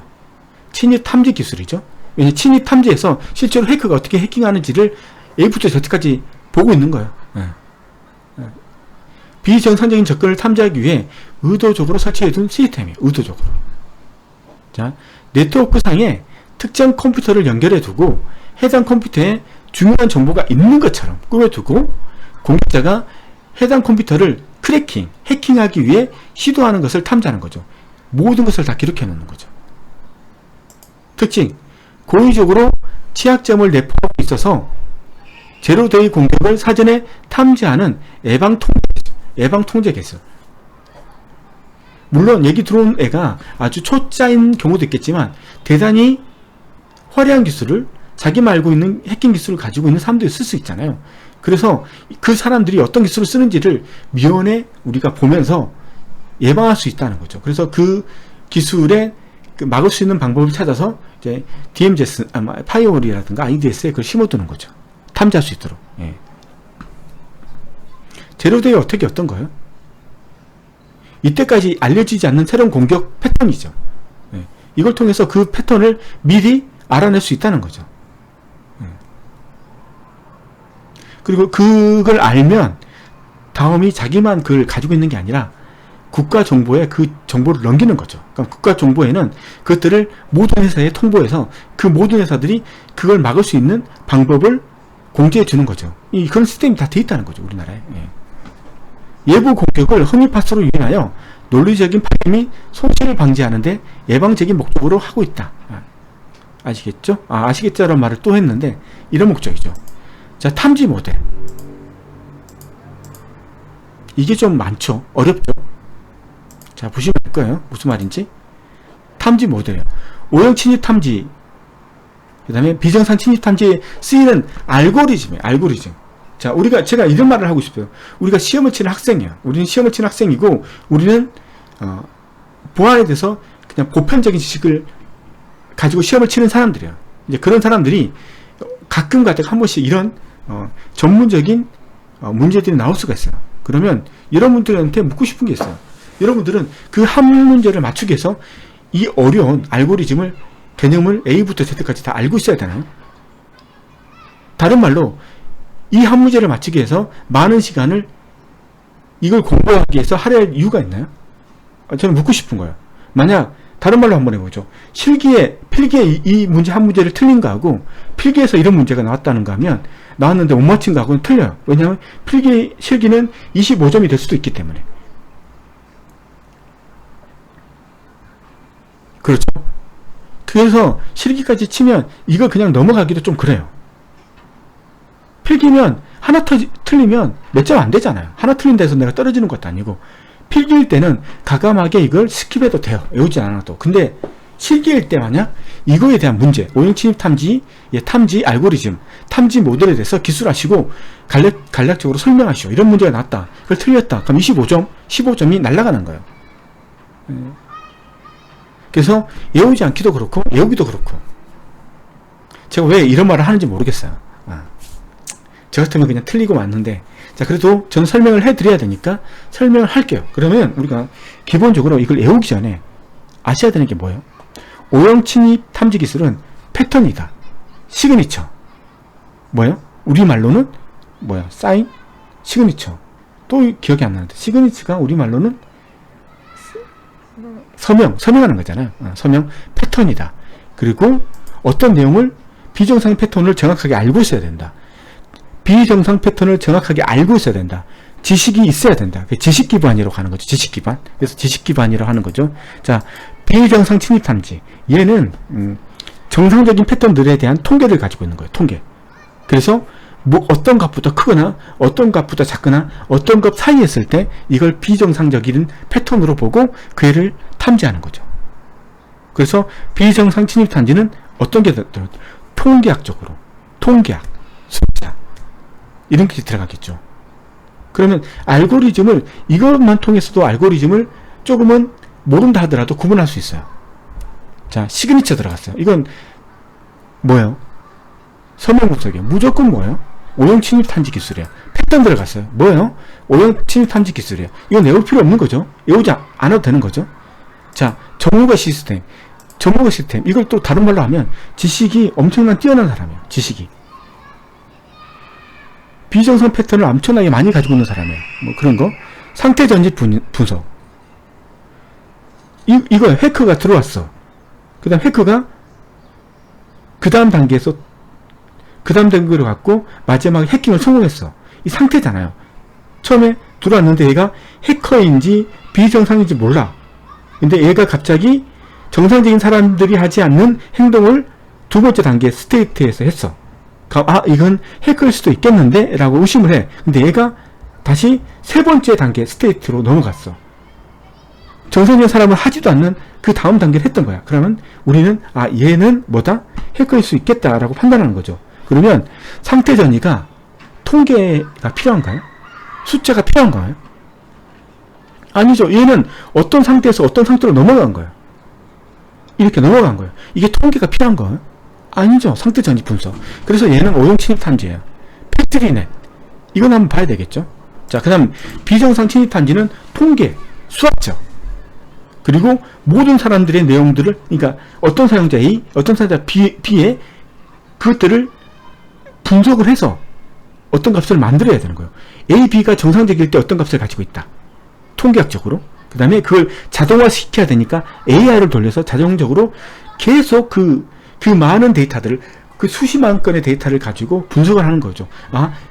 침입 탐지 기술이죠. 왜냐면 침입 탐지에서 실제로 해커가 어떻게 해킹하는지를 A부터 Z까지 보고 있는 거예요. 예. 비정상적인 접근을 탐지하기 위해 의도적으로 설치해둔 시스템이에요. 의도적으로. 자, 네트워크 상에 특정 컴퓨터를 연결해 두고 해당 컴퓨터에 중요한 정보가 있는 것처럼 꾸며두고 공격자가 해당 컴퓨터를 크래킹, 해킹하기 위해 시도하는 것을 탐지하는 거죠. 모든 것을 다 기록해 놓는 거죠. 특징, 고의적으로 취약점을 내포하고 있어서 제로데이 공격을 사전에 탐지하는 예방통제 개수. 물론 얘기 들어온 애가 아주 초짜인 경우도 있겠지만 대단히 화려한 기술을, 자기만 알고 있는 해킹 기술을 가지고 있는 사람들이 쓸 수 있잖아요. 그래서 그 사람들이 어떤 기술을 쓰는지를 미연에 우리가 보면서 예방할 수 있다는 거죠. 그래서 그 기술에 막을 수 있는 방법을 찾아서 이제 DMZS, 파이어월이라든가 IDS에 그걸 심어두는 거죠. 탐지할 수 있도록. 예. 제로데이 어택이 어떤 거예요? 이때까지 알려지지 않는 새로운 공격 패턴이죠. 예. 이걸 통해서 그 패턴을 미리 알아낼 수 있다는 거죠. 예. 그리고 그걸 알면 다음이 자기만 그걸 가지고 있는 게 아니라 국가 정보에 그 정보를 넘기는 거죠. 그러니까 국가 정보에는 그것들을 모든 회사에 통보해서 그 모든 회사들이 그걸 막을 수 있는 방법을 공지해 주는 거죠. 그런 시스템이 다 돼 있다는 거죠, 우리나라에. 예. 예부 공격을 허니파스로 유인하여 논리적인 파괴 및 손실을 방지하는데 예방적인 목적으로 하고 있다. 아시겠죠? 아시겠죠라는 말을 또 했는데 이런 목적이죠. 자, 탐지 모델. 이게 좀 많죠? 어렵죠? 자, 보시면 알 거예요. 무슨 말인지. 탐지 모델이에요. 오형 침입 탐지, 그 다음에 비정상 침입 탐지에 쓰이는 알고리즘이에요. 알고리즘. 자, 제가 이런 말을 하고 싶어요. 우리가 시험을 치는 학생이에요. 우리는 시험을 치는 학생이고, 우리는, 보안에 대해서 그냥 보편적인 지식을 가지고 시험을 치는 사람들이에요. 이제 그런 사람들이 가끔 한 번씩 이런, 전문적인, 문제들이 나올 수가 있어요. 그러면 여러분들한테 묻고 싶은 게 있어요. 여러분들은 그 한 문제를 맞추기 위해서 이 어려운 알고리즘을, 개념을 A부터 Z까지 다 알고 있어야 되나요? 다른 말로 이 한 문제를 맞추기 위해서 많은 시간을 이걸 공부하기 위해서 하려 할 이유가 있나요? 저는 묻고 싶은 거예요. 만약 다른 말로 한번 해보죠. 필기에 이 문제 한 문제를 틀린 거하고 필기에서 이런 문제가 나왔다는가 하면 나왔는데 못 맞힌 거하고는 틀려요. 왜냐하면 실기는 25점이 될 수도 있기 때문에. 그렇죠. 그래서 실기까지 치면 이거 그냥 넘어가기도 좀 그래요. 필기면 하나 틀리면 몇 점 안 되잖아요. 하나 틀린 데서 내가 떨어지는 것도 아니고, 필기일 때는 가감하게 이걸 스킵해도 돼요. 외우지 않아도. 근데 실기일 때 만약 이거에 대한 문제, 오형 침입 탐지, 탐지 알고리즘, 탐지 모델에 대해서 기술하시고 간략적으로 설명하시오. 이런 문제가 나왔다. 그걸 틀렸다. 그럼 25점, 15점이 날아가는 거예요. 그래서 외우지 않기도 그렇고 외우기도 그렇고. 제가 왜 이런 말을 하는지 모르겠어요. 저 같으면 그냥 틀리고 맞는데, 자, 그래도 저는 설명을 해드려야 되니까 설명을 할게요. 그러면 우리가 기본적으로 이걸 외우기 전에 아셔야 되는 게 뭐예요? 오형 침입 탐지 기술은 패턴이다. 시그니처. 뭐예요? 우리말로는 뭐야? 사인? 시그니처. 또 기억이 안 나는데. 시그니처가 우리말로는 서명하는 거잖아요. 서명 패턴이다. 그리고 어떤 내용을 비정상 패턴을 정확하게 알고 있어야 된다. 비정상 패턴을 정확하게 알고 있어야 된다. 지식이 있어야 된다. 지식 기반이라고 하는 거죠. 지식 기반. 그래서 지식 기반이라고 하는 거죠. 자, 비정상 침입 탐지. 얘는 정상적인 패턴들에 대한 통계를 가지고 있는 거예요. 통계. 그래서 뭐 어떤 값보다 크거나 어떤 값보다 작거나 어떤 값 사이에 있을 때 이걸 비정상적인 패턴으로 보고 그 애를 탐지하는 거죠. 그래서 비정상 침입 탐지는 어떤 게 들어요? 통계학적으로. 통계학. 숫자. 이런 게 들어가겠죠. 그러면 알고리즘을, 이것만 통해서도 알고리즘을 조금은 모른다 하더라도 구분할 수 있어요. 자, 시그니처 들어갔어요. 이건 뭐예요? 서명 목적이에요. 무조건 뭐예요? 오형 침입 탐지 기술이에요. 패턴 들어갔어요. 뭐예요? 오형 침입 탐지 기술이에요. 이건 외울 필요 없는 거죠. 외우지 않아도 되는 거죠. 자, 전문가 시스템. 이걸 또 다른 말로 하면 지식이 엄청난 뛰어난 사람이에요. 지식이. 비정상 패턴을 엄청나게 많이 가지고 있는 사람이에요. 뭐 그런 거. 상태 전집 분석. 이거예요. 해커가 들어왔어. 그 다음 해커가 그 다음 단계에서 그 다음 단계로 갔고 마지막에 해킹을 성공했어. 이 상태잖아요. 처음에 들어왔는데 얘가 해커인지 비정상인지 몰라. 근데 얘가 갑자기 정상적인 사람들이 하지 않는 행동을 두 번째 단계 스테이트에서 했어. 이건 해커일 수도 있겠는데? 라고 의심을 해. 근데 얘가 다시 세 번째 단계 스테이트로 넘어갔어. 정상적인 사람은 하지도 않는 그 다음 단계를 했던 거야. 그러면 우리는 얘는 뭐다? 해커일 수 있겠다라고 판단하는 거죠. 그러면 상태 전이가 통계가 필요한가요? 숫자가 필요한가요? 아니죠. 얘는 어떤 상태에서 어떤 상태로 넘어간 거예요. 이렇게 넘어간 거예요. 이게 통계가 필요한 거예요? 아니죠. 상태 전이 분석. 그래서 얘는 오용 침입 탐지예요. 패트리넷. 이건 한번 봐야 되겠죠. 자, 그 다음 비정상 침입 탐지는 통계, 수학적. 그리고 모든 사람들의 내용들을, 그러니까 어떤 사용자 A, 어떤 사용자 B의 그것들을 분석을 해서 어떤 값을 만들어야 되는 거예요. A, B가 정상적일 때 어떤 값을 가지고 있다. 통계학적으로. 그 다음에 그걸 자동화 시켜야 되니까 AI를 돌려서 자동적으로 계속 그 많은 데이터들을, 그 수십만 건의 데이터를 가지고 분석을 하는 거죠.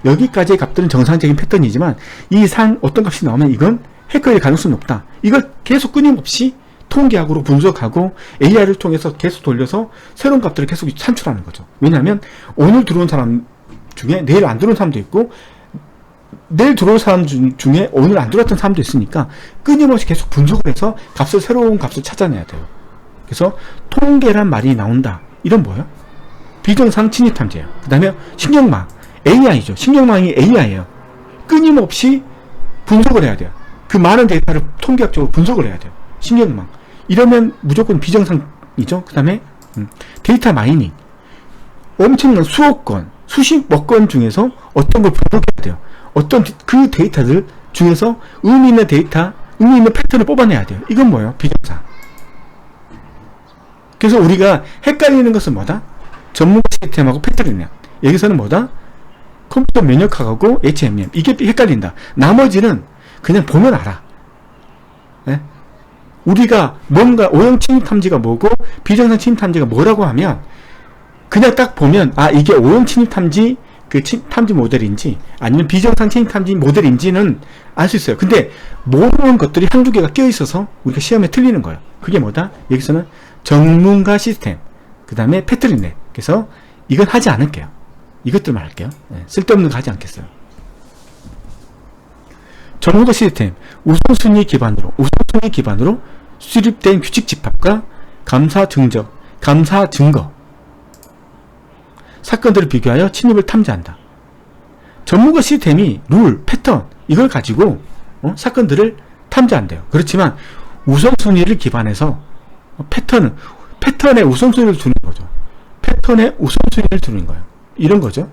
여기까지의 값들은 정상적인 패턴이지만 이 이상 어떤 값이 나오면 이건 해커일 가능성이 높다. 이걸 계속 끊임없이 통계학으로 분석하고 AI를 통해서 계속 돌려서 새로운 값들을 계속 산출하는 거죠. 왜냐하면 오늘 들어온 사람 중에 내일 안 들어온 사람도 있고, 내일 들어온 사람 중에 오늘 안 들어왔던 사람도 있으니까 끊임없이 계속 분석을 해서 새로운 값을 찾아내야 돼요. 그래서 통계란 말이 나온다. 이런 뭐예요? 비정상 침입 탐지예요. 그 다음에 신경망, AI죠. 신경망이 AI예요. 끊임없이 분석을 해야 돼요. 그 많은 데이터를 통계학적으로 분석을 해야 돼요. 신경망. 이러면 무조건 비정상이죠. 그 다음에 데이터 마이닝. 엄청난 수억 건, 수십억 건 중에서 어떤 걸 분석해야 돼요. 어떤 그 데이터들 중에서 의미 있는 데이터, 의미 있는 패턴을 뽑아내야 돼요. 이건 뭐예요? 비정상. 그래서 우리가 헷갈리는 것은 뭐다? 전문가 시스템하고 패턴이냐. 여기서는 뭐다? 컴퓨터 면역학하고 HMM. 이게 헷갈린다. 나머지는 그냥 보면 알아. 네? 우리가 뭔가 오형 침입 탐지가 뭐고 비정상 침입 탐지가 뭐라고 하면 그냥 딱 보면 이게 오형 침입 탐지 탐지 모델인지 아니면 비정상 침입 탐지 모델인지는 알 수 있어요. 근데 모르는 것들이 한두 개가 껴 있어서 우리가 시험에 틀리는 거예요. 그게 뭐다? 여기서는 전문가 시스템, 그 다음에 패트리넷. 그래서 이건 하지 않을게요. 이것들만 할게요. 쓸데없는 거 하지 않겠어요. 전문가 시스템, 우선순위 기반으로 수립된 규칙 집합과 감사 증거, 사건들을 비교하여 침입을 탐지한다. 전문가 시스템이 룰, 패턴, 이걸 가지고 사건들을 탐지한대요. 그렇지만 우선순위를 기반해서 패턴에 우선순위를 두는 거죠. 패턴에 우선순위를 두는 거예요. 이런 거죠.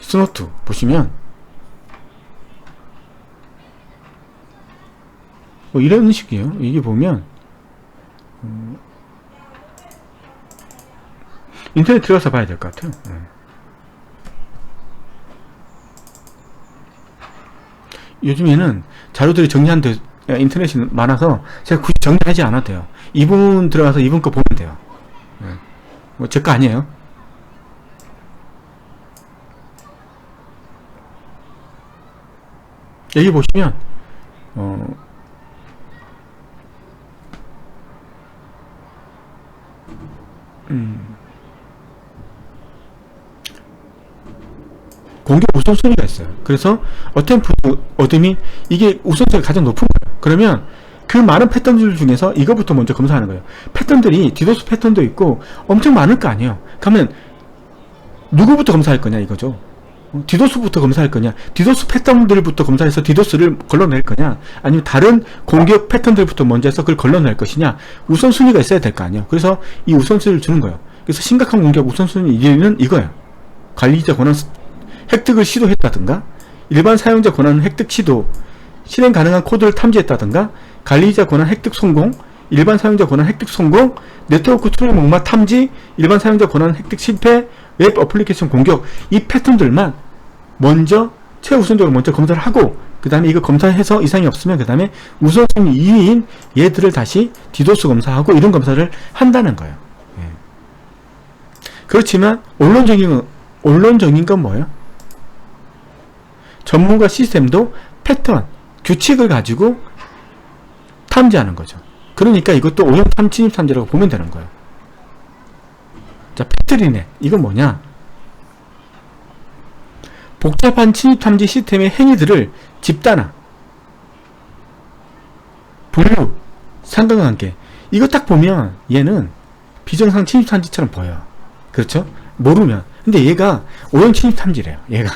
스노트 보시면 이런 식이에요. 이게 보면 인터넷 들어가서 봐야 될 것 같아요. 요즘에는 자료들이 정리한 인터넷이 많아서 제가 굳이 정리하지 않아도 돼요. 이분 들어가서 이분 거 보면 돼요. 뭐 제 거 아니에요. 여기 보시면 공격 우선순위가 있어요. 그래서 어템프트, 어드민, 이게 우선순위가 가장 높은 거예요. 그러면 그 많은 패턴들 중에서 이거부터 먼저 검사하는 거예요. 패턴들이 디도스 패턴도 있고 엄청 많을 거 아니에요. 그러면 누구부터 검사할 거냐 이거죠. 디도스부터 검사할 거냐, 디도스 패턴들부터 검사해서 디도스를 걸러낼 거냐, 아니면 다른 공격 패턴들부터 먼저 해서 그걸 걸러낼 것이냐. 우선순위가 있어야 될 거 아니에요. 그래서 이 우선순위를 주는 거예요. 그래서 심각한 공격 우선순위 1위는 이거예요. 관리자 권한 획득을 시도했다든가, 일반 사용자 권한 획득 시도, 실행 가능한 코드를 탐지했다든가, 관리자 권한 획득 성공, 일반 사용자 권한 획득 성공, 네트워크 트롤 목마 탐지, 일반 사용자 권한 획득 실패, 웹 어플리케이션 공격, 이 패턴들만 먼저 최우선적으로 먼저 검사를 하고, 그 다음에 이거 검사해서 이상이 없으면 그 다음에 우선순위 2위인 얘들을 다시 디도스 검사하고 이런 검사를 한다는 거예요. 그렇지만 원론적인 건 뭐예요? 전문가 시스템도 패턴, 규칙을 가지고 탐지하는 거죠. 그러니까 이것도 오형 침입 탐지라고 보면 되는 거예요. 자, 패트리넷. 이건 뭐냐? 복잡한 침입 탐지 시스템의 행위들을 집단화, 분류, 상관관계. 이거 딱 보면 얘는 비정상 침입 탐지처럼 보여요. 그렇죠? 모르면. 근데 얘가 오형 침입 탐지래요. 얘가.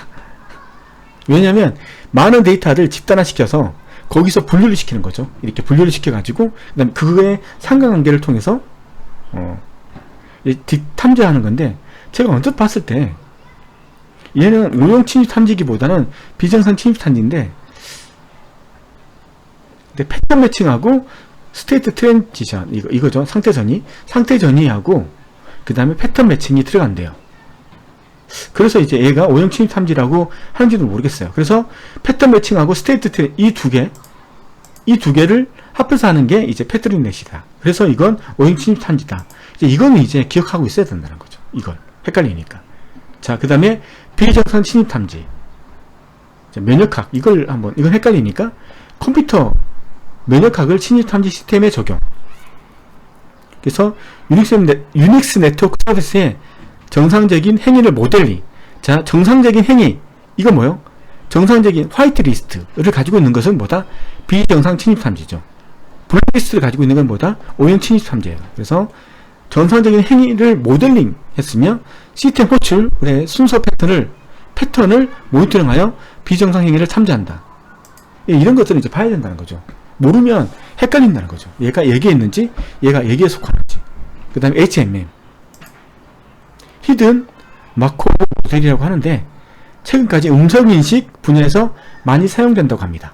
왜냐면 많은 데이터를 집단화시켜서 거기서 분류를 시키는 거죠. 이렇게 분류를 시켜가지고 그다음에 그거의 상관관계를 통해서 탐지하는 건데, 제가 언뜻 봤을 때 얘는 오형 침입 탐지기보다는 비정상 침입 탐지인데, 근데 패턴 매칭하고 스테이트 트랜지션 이거죠. 상태 전이하고 그 다음에 패턴 매칭이 들어간대요. 그래서 이제 얘가 오형 침입 탐지라고 하는지도 모르겠어요. 그래서 패턴 매칭하고 스테이트 트랜 이 두 개를 합해서 하는 게 이제 패트릭넷이다. 그래서 이건 오형 침입 탐지다. 이거는 이제 기억하고 있어야 된다는 거죠. 이걸 헷갈리니까. 자, 그 다음에 비정상 침입 탐지, 면역학, 이건 헷갈리니까 컴퓨터 면역학을 침입 탐지 시스템에 적용. 그래서 유닉스 네트워크 서비스의 정상적인 행위를 모델링. 자, 정상적인 행위, 이건 뭐요? 정상적인 화이트 리스트를 가지고 있는 것은 뭐다? 비정상 침입 탐지죠. 블랙리스트를 가지고 있는 건 뭐다? 오형 침입 탐지예요. 그래서 정상적인 행위를 모델링 했으며 시스템 호출의 순서 패턴을 모니터링하여 비정상 행위를 탐지한다. 이런 것들을 이제 봐야 된다는 거죠. 모르면 헷갈린다는 거죠. 얘가 여기에 있는지 얘가 여기에 속하는지. 그 다음에 HMM, 히든 마코 모델이라고 하는데 최근까지 음성인식 분야에서 많이 사용된다고 합니다.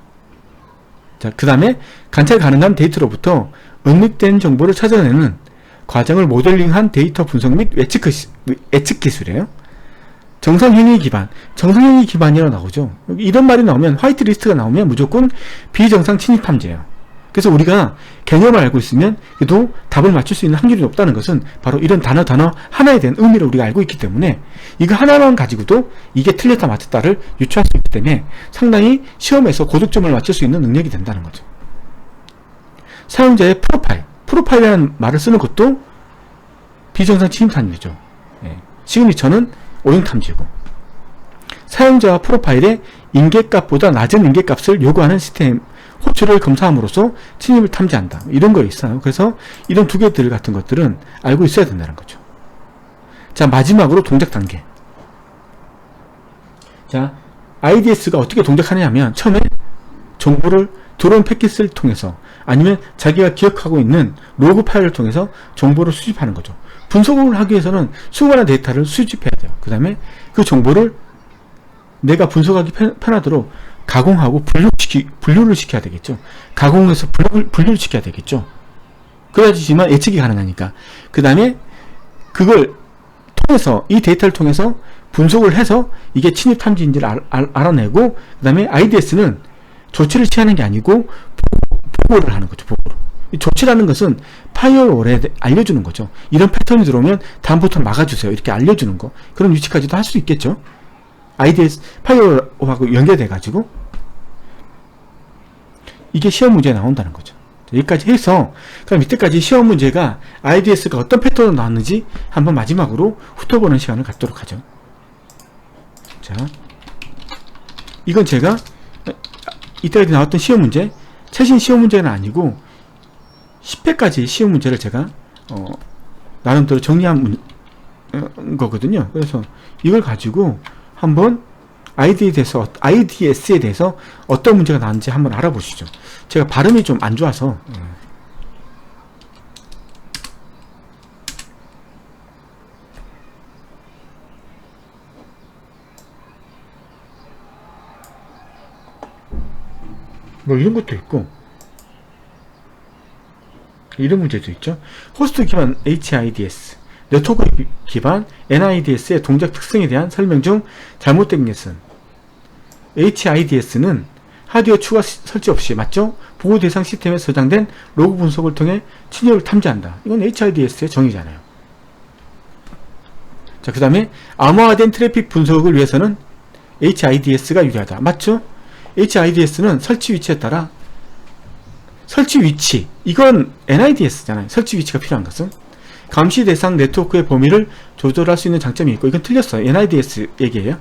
자, 그 다음에 관찰 가능한 데이터로부터 응립된 정보를 찾아내는 과정을 모델링한 데이터 분석 및 예측 기술이에요. 정상행위 기반이라고 나오죠. 이런 말이 나오면, 화이트 리스트가 나오면 무조건 비정상 침입 탐지예요. 그래서 우리가 개념을 알고 있으면 그래도 답을 맞출 수 있는 확률이 높다는 것은 바로 이런 단어 하나에 대한 의미를 우리가 알고 있기 때문에, 이거 하나만 가지고도 이게 틀렸다 맞았다를 유추할 수 있기 때문에 상당히 시험에서 고득점을 맞출 수 있는 능력이 된다는 거죠. 사용자의 프로파일이라는 말을 쓰는 것도 비정상 침입 탐지죠. 시그니처는 오형 탐지고, 사용자 프로파일의 인계값보다 낮은 인계값을 요구하는 시스템 호출을 검사함으로써 침입을 탐지한다. 이런 거 있어요. 그래서 이런 두 개들 같은 것들은 알고 있어야 된다는 거죠. 자, 마지막으로 동작 단계. 자, IDS가 어떻게 동작하냐면 처음에 정보를 드론 패킷을 통해서 아니면 자기가 기억하고 있는 로그 파일을 통해서 정보를 수집하는 거죠. 분석을 하기 위해서는 수많은 데이터를 수집해야 돼요. 그 다음에 그 정보를 내가 분석하기 편하도록 가공하고 분류를 시켜야 되겠죠. 가공해서 분류를 시켜야 되겠죠. 그래야지만 예측이 가능하니까. 그 다음에 그걸 통해서, 이 데이터를 통해서 분석을 해서 이게 침입 탐지인지를 알아내고, 그 다음에 IDS는 조치를 취하는 게 아니고 보고를 하는 거죠. 보고를. 이 조치라는 것은 파이어월에 알려주는 거죠. 이런 패턴이 들어오면 다음부터 막아주세요. 이렇게 알려주는 거. 그런 위치까지도 할 수 있겠죠. IDS 파이어월하고 연결돼 가지고 이게 시험 문제에 나온다는 거죠. 여기까지 해서 그럼 이때까지 시험 문제가 IDS가 어떤 패턴으로 나왔는지 한번 마지막으로 훑어보는 시간을 갖도록 하죠. 자, 이건 제가 이때까지 나왔던 시험 문제, 최신 시험 문제는 아니고 10회까지 시험 문제를 제가 나름대로 정리한 거거든요. 그래서 이걸 가지고 한번 IDS에 대해서 어떤 문제가 나왔는지 한번 알아보시죠. 제가 발음이 좀 안 좋아서 뭐 이런 것도 있고 이런 문제도 있죠. 호스트 기반 HIDS, 네트워크 기반 NIDS의 동작 특성에 대한 설명 중 잘못된 것은, HIDS는 하드웨어 추가 설치 없이, 맞죠? 보호 대상 시스템에 저장된 로그 분석을 통해侵入을 탐지한다. 이건 HIDS의 정의잖아요. 자, 그 다음에 암호화된 트래픽 분석을 위해서는 HIDS가 유리하다. 맞죠? HIDS는 설치 위치에 따라, 설치 위치, 이건 NIDS잖아요. 설치 위치가 필요한 것은 감시 대상 네트워크의 범위를 조절할 수 있는 장점이 있고, 이건 틀렸어요. NIDS 얘기예요.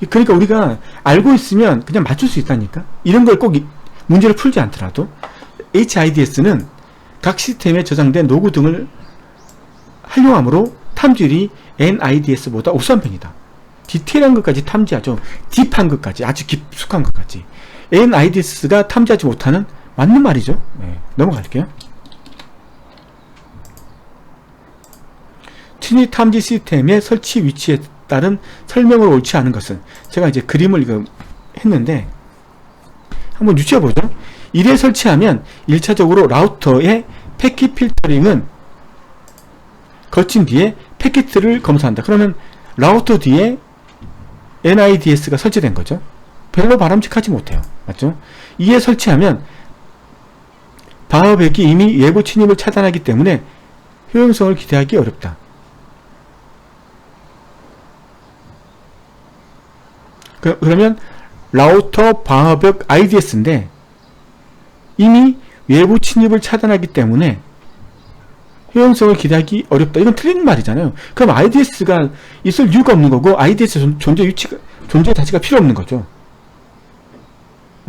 그러니까 우리가 알고 있으면 그냥 맞출 수 있다니까. 이런 걸 꼭 문제를 풀지 않더라도 HIDS는 각 시스템에 저장된 로그 등을 활용하므로 탐지율이 NIDS보다 우수한 편이다. 디테일한 것까지 탐지하죠. 딥한 것까지, 아주 깊숙한 것까지. NIDS가 탐지하지 못하는, 맞는 말이죠. 네, 넘어갈게요. 친위 탐지 시스템의 설치 위치에 따른 설명으로 옳지 않은 것은, 제가 이제 그림을 이거 했는데 한번 유추해보죠. 이래 설치하면 1차적으로 라우터의 패킷 필터링은 거친 뒤에 패킷을 검사한다. 그러면 라우터 뒤에 NIDS가 설치된 거죠. 별로 바람직하지 못해요. 맞죠? 이에 설치하면 방어벽이 이미 외부 침입을 차단하기 때문에 효용성을 기대하기 어렵다. 그러면 라우터 방어벽 IDS인데 이미 외부 침입을 차단하기 때문에 효용성을 기대하기 어렵다. 이건 틀린 말이잖아요. 그럼 IDS가 있을 이유가 없는 거고 IDS 존재 자체가 필요 없는 거죠.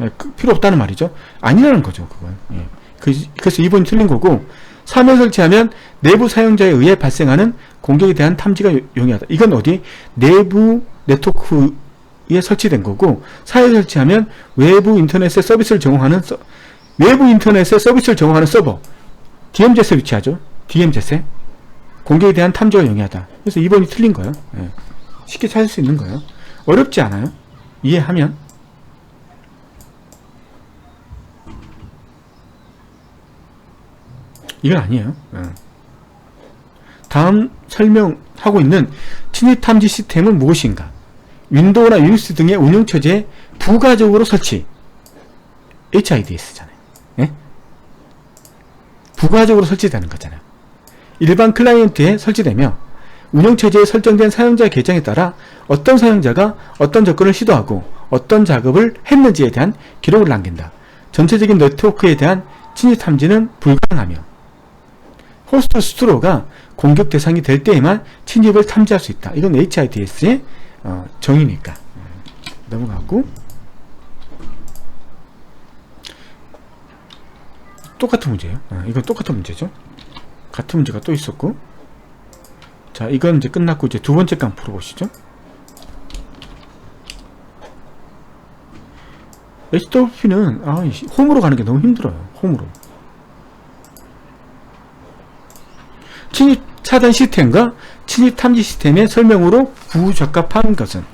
예, 필요 없다는 말이죠. 아니라는 거죠. 그건. 예. 그래서 2번이 틀린 거고, 3에 설치하면 내부 사용자에 의해 발생하는 공격에 대한 탐지가 용이하다. 이건 어디? 내부 네트워크에 설치된 거고, 4에 설치하면 외부 인터넷에 서비스를 제공하는 서버 DMZ에 위치하죠. DMZ에 공격에 대한 탐지가 용이하다. 그래서 2번이 틀린 거예요. 예. 쉽게 찾을 수 있는 거예요. 어렵지 않아요. 이해하면. 이건 아니에요. 다음 설명하고 있는 침입 탐지 시스템은 무엇인가? 윈도우나 유닉스 등의 운영처제에 부가적으로 설치. HIDS잖아요. 예? 부가적으로 설치되는 거잖아요. 일반 클라이언트에 설치되며 운영처제에 설정된 사용자 계정에 따라 어떤 사용자가 어떤 접근을 시도하고 어떤 작업을 했는지에 대한 기록을 남긴다. 전체적인 네트워크에 대한 침입 탐지는 불가능하며 호스트 스스로가 공격 대상이 될 때에만 침입을 탐지할 수 있다. 이건 HIDS의 정의니까. 넘어가고, 똑같은 문제예요. 이건 똑같은 문제죠. 같은 문제가 또 있었고, 자, 이건 이제 끝났고 이제 두 번째 강 풀어보시죠. HWP는 홈으로 가는 게 너무 힘들어요. 홈으로. 침입 차단 시스템과 침입 탐지 시스템의 설명으로 부적합한 것은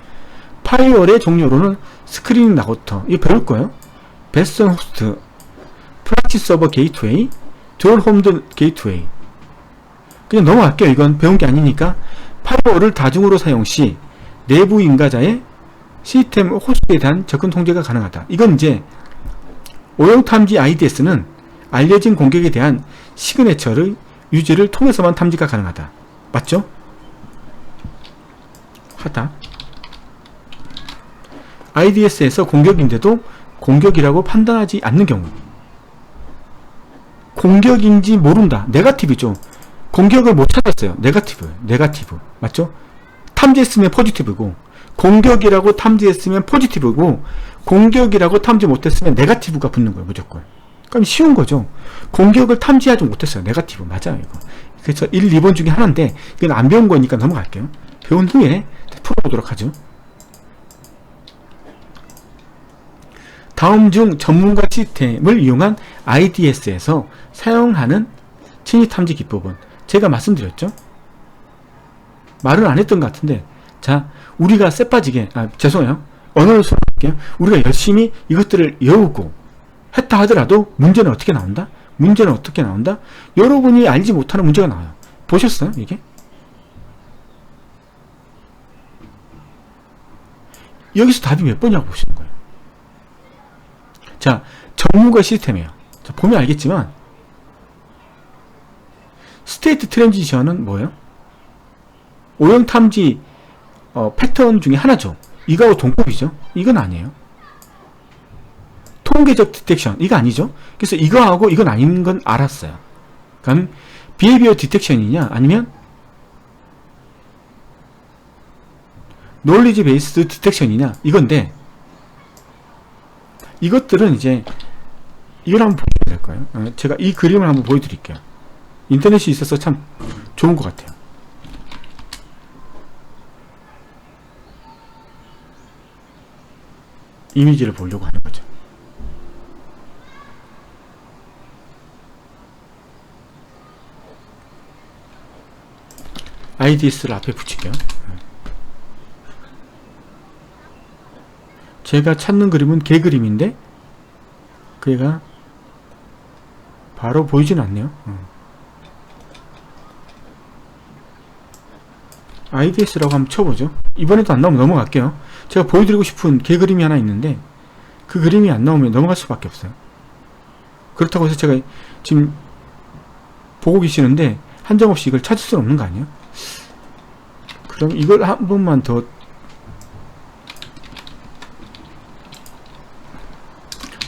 파이어월의 종류로는 스크린 라우터, 이거 배울 거예요. 베스턴 호스트, 프락치 서버 게이트웨이, 듀얼 홈드 게이트웨이. 그냥 넘어갈게요. 이건 배운 게 아니니까. 파이어월을 다중으로 사용 시 내부 인가자의 시스템 호스트에 대한 접근 통제가 가능하다. 이건 이제 오용 탐지 IDS는 알려진 공격에 대한 시그네처의 유지를 통해서만 탐지가 가능하다. 맞죠? 하다. IDS에서 공격인데도 공격이라고 판단하지 않는 경우, 공격인지 모른다. 네거티브죠. 공격을 못 찾았어요. 네거티브. 맞죠? 탐지했으면 포지티브고, 공격이라고 탐지했으면 포지티브고, 공격이라고 탐지 못했으면 네거티브가 붙는 거예요. 무조건. 그럼 쉬운 거죠. 공격을 탐지하지 못했어요. 네거티브. 맞아요, 이거. 그래서 1, 2번 중에 하나인데, 이건 안 배운 거니까 넘어갈게요. 배운 후에 풀어보도록 하죠. 다음 중 전문가 시스템을 이용한 IDS에서 사용하는 침입 탐지 기법은, 제가 말씀드렸죠. 말은 안 했던 것 같은데, 자, 우리가 쎄빠지게, 죄송해요. 언어를 수업할게요. 우리가 열심히 이것들을 외우고 했다 하더라도 문제는 어떻게 나온다? 여러분이 알지 못하는 문제가 나와요. 보셨어요? 이게? 여기서 답이 몇 번이라고 보시는 거예요. 자, 전문가 시스템이에요. 자, 보면 알겠지만 스테이트 트랜지션은 뭐예요? 오형 탐지 패턴 중에 하나죠. 이거하고 동급이죠. 이건 아니에요. 통계적 디텍션, 이거 아니죠. 그래서 이거하고 이건 아닌 건 알았어요. 그럼 비헤비어 디텍션이냐 아니면 놀리지 베이스드 디텍션이냐 이건데, 이것들은 이제 이걸 한번 보셔야 될 거예요. 제가 이 그림을 한번 보여드릴게요. 인터넷이 있어서 참 좋은 것 같아요. 이미지를 보려고 하는 거죠. IDS를 앞에 붙일게요. 제가 찾는 그림은 개 그림인데 그애가 바로 보이진 않네요. IDS라고 한번 쳐보죠. 이번에도 안 나오면 넘어갈게요. 제가 보여드리고 싶은 개 그림이 하나 있는데 그 그림이 안 나오면 넘어갈 수밖에 없어요. 그렇다고 해서 제가 지금 보고 계시는데 한정없이 이걸 찾을 수는 없는 거 아니에요? 그럼 이걸 한 번만 더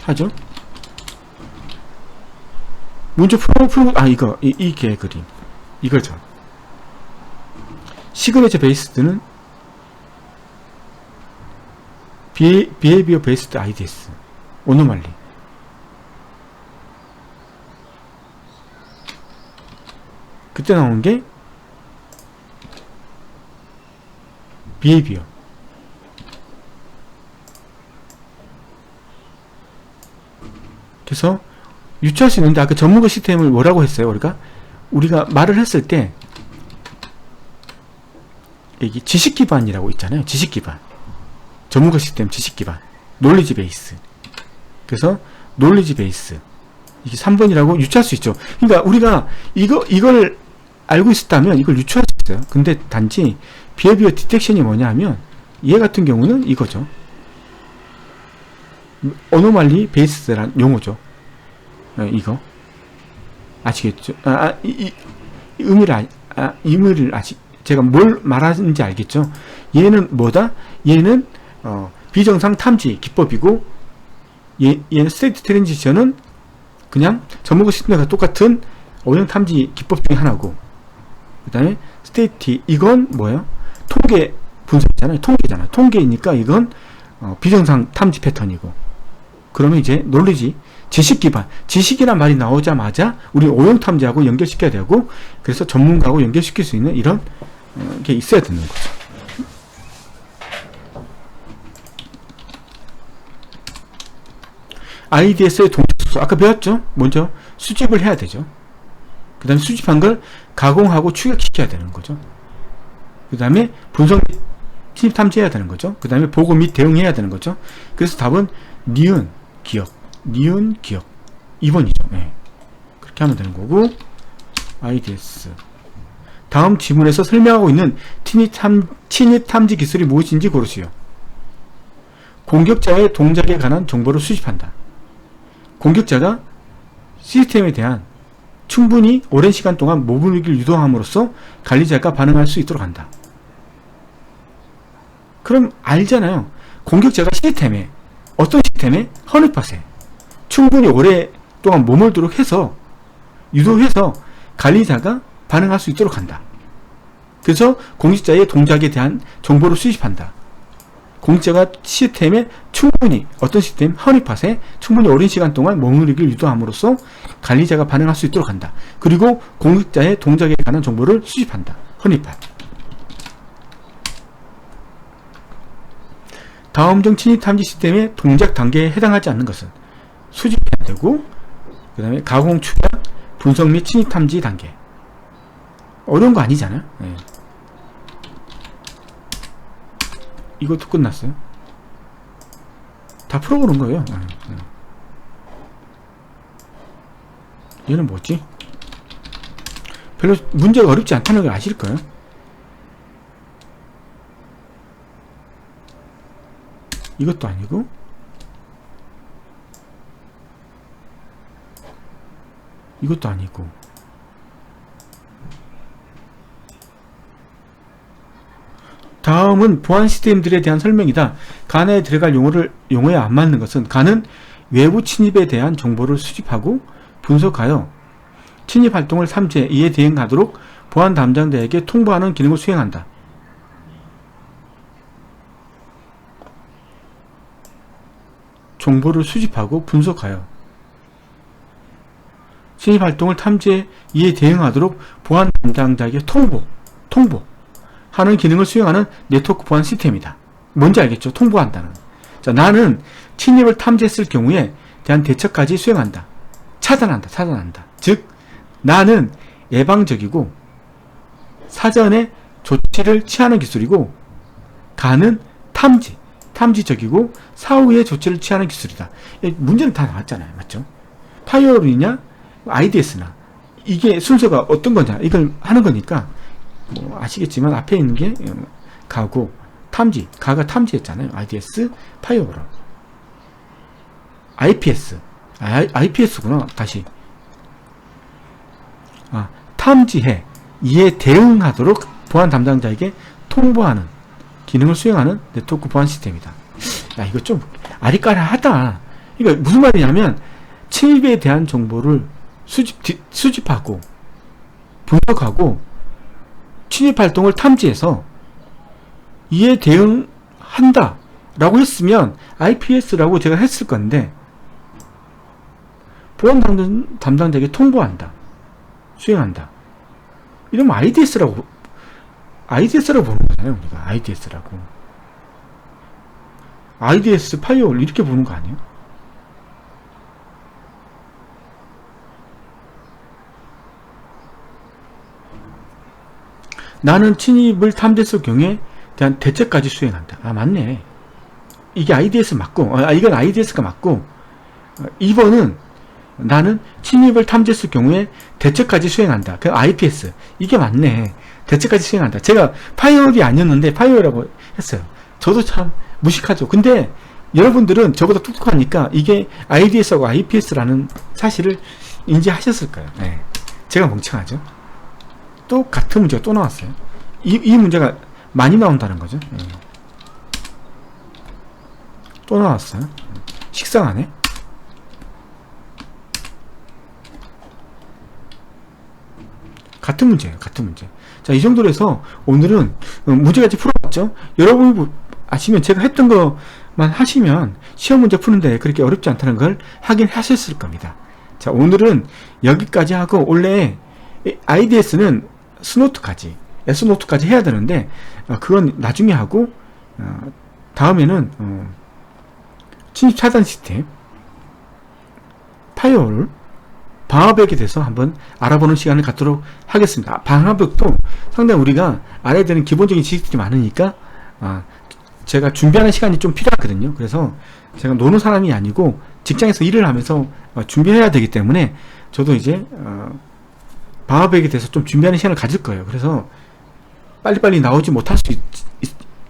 하죠. 문제 풀고 이거 이 개 그림 이거죠. 시그니처 베이스드는 비헤이비어 베이스드 IDS 오노말리. 그때 나온 게 비헤이비어. 그래서 유추할 수 있는데 아까 전문가 시스템을 뭐라고 했어요? 우리가 말을 했을 때 여기 지식 기반이라고 있잖아요. 지식 기반. 전문가 시스템 지식 기반. 논리지 베이스. 그래서 논리지 베이스. 이게 3번이라고 유추할 수 있죠. 그러니까 우리가 이걸 알고 있었다면 이걸 유추할 수 있어요. 근데 단지 비헤비어 디텍션이 뭐냐 하면 얘 같은 경우는 이거죠. 어노말리 베이스라는 용어죠. 이거 아시겠죠? 의미를 아직 제가 뭘 말하는지 알겠죠? 얘는 뭐다? 얘는 비정상 탐지 기법이고 얘는 스테이트 트랜지션은 그냥 전문가 시스템과 똑같은 오형 탐지 기법 중에 하나고, 그 다음에 스테이트 이건 뭐예요? 통계 분석이잖아요. 통계잖아요. 통계이니까 이건 비정상 탐지 패턴이고, 그러면 이제 논리지 지식 기반, 지식이란 말이 나오자마자 우리 오형 탐지하고 연결시켜야 되고, 그래서 전문가하고 연결시킬 수 있는 이런 게 있어야 되는 거죠. IDS의 동작수 아까 배웠죠? 먼저 수집을 해야 되죠. 그 다음에 수집한 걸 가공하고 추격시켜야 되는 거죠. 그 다음에 분석 및 침입 탐지해야 되는 거죠. 그 다음에 보고 및 대응해야 되는 거죠. 그래서 답은 니은 기억 2번이죠. 네. 그렇게 하면 되는 거고, IDS 다음 지문에서 설명하고 있는 침입 탐지 기술이 무엇인지 고르시오. 공격자의 동작에 관한 정보를 수집한다. 공격자가 시스템에 대한 충분히 오랜 시간 동안 모브를 유도함으로써 관리자가 반응할 수 있도록 한다. 그럼 알잖아요. 공격자가 시스템에, 어떤 시스템에? 허니팟에 충분히 오랫동안 머물도록 해서 유도해서 관리자가 반응할 수 있도록 한다. 그래서 공격자의 동작에 대한 정보를 수집한다. 공격자가 시스템에 충분히, 어떤 시스템? 허니팟에 충분히 오랜 시간 동안 머무르기를 유도함으로써 관리자가 반응할 수 있도록 한다. 그리고 공격자의 동작에 관한 정보를 수집한다. 허니팟. 다음 중 침입 탐지 시스템의 동작 단계에 해당하지 않는 것은 수집해야 되고, 그 다음에 가공, 추적, 분석 및 침입 탐지 단계. 어려운 거 아니잖아요. 네. 이것도 끝났어요. 다 풀어보는 거예요. 얘는 뭐지? 별로 문제가 어렵지 않다는 걸 아실 거예요. 이것도 아니고, 이것도 아니고, 다음은 보안 시스템들에 대한 설명이다. 간에 들어갈 용어에 안 맞는 것은, 간은 외부 침입에 대한 정보를 수집하고 분석하여 침입 활동을 탐지해 이에 대응하도록 보안 담당자에게 통보하는 기능을 수행한다. 정보를 수집하고 분석하여 침입활동을 탐지해 이에 대응하도록 보안 담당자에게 통보하는 기능을 수행하는 네트워크 보안 시스템이다. 뭔지 알겠죠? 통보한다는. 자, 나는 침입을 탐지했을 경우에 대한 대처까지 수행한다. 차단한다. 즉, 나는 예방적이고 사전에 조치를 취하는 기술이고, 가는 탐지적이고 사후에 조치를 취하는 기술이다. 문제는 다 나왔잖아요. 맞죠? 파이어월이냐 IDS나 이게 순서가 어떤 거냐 이걸 하는 거니까 뭐 아시겠지만 앞에 있는 게 가고 가가 탐지했잖아요. IDS 파이어월. IPS구나. 다시 탐지해 이에 대응하도록 보안 담당자에게 통보하는 기능을 수행하는 네트워크 보안 시스템이다. 야, 이거 좀 아리까리하다. 이거 무슨 말이냐면 침입에 대한 정보를 수집하고 분석하고 침입 활동을 탐지해서 이에 대응한다 라고 했으면 IPS라고 제가 했을 건데, 보안 담당자에게 통보한다, 수행한다, 이러면 IDS라고 보는 거잖아요. 우리가 IDS 파이어월 이렇게 보는 거 아니에요? 나는 침입을 탐지했을 경우에 대한 대책까지 수행한다. 맞네. 이게 IDS 맞고, 이건 IDS가 맞고, 2번은 나는 침입을 탐지했을 경우에 대책까지 수행한다. 그 IPS. 이게 맞네. 대책까지 수행한다. 제가 파이어월이 아니었는데 파이어월이라고 했어요. 저도 참 무식하죠. 근데 여러분들은 저보다 똑똑하니까 이게 IDS하고 IPS라는 사실을 인지하셨을 거예요. 네. 제가 멍청하죠. 또 같은 문제가 또 나왔어요. 이 문제가 많이 나온다는 거죠. 또 나왔어요. 식상하네. 같은 문제예요. 같은 문제. 자, 이 정도로 해서 오늘은 문제까지 풀어봤죠. 여러분이 아시면 제가 했던 것만 하시면 시험 문제 푸는데 그렇게 어렵지 않다는 걸 확인하셨을 겁니다. 자, 오늘은 여기까지 하고, 원래 IDS는 S노트까지 해야 되는데 그건 나중에 하고, 다음에는 침입 차단 시스템 파이어월 방화벽에 대해서 한번 알아보는 시간을 갖도록 하겠습니다. 방화벽도 상당히 우리가 알아야 되는 기본적인 지식들이 많으니까 제가 준비하는 시간이 좀 필요하거든요. 그래서 제가 노는 사람이 아니고 직장에서 일을 하면서 준비해야 되기 때문에 저도 이제 방화벽에 대해서 좀 준비하는 시간을 가질 거예요. 그래서 빨리빨리 나오지 못할 수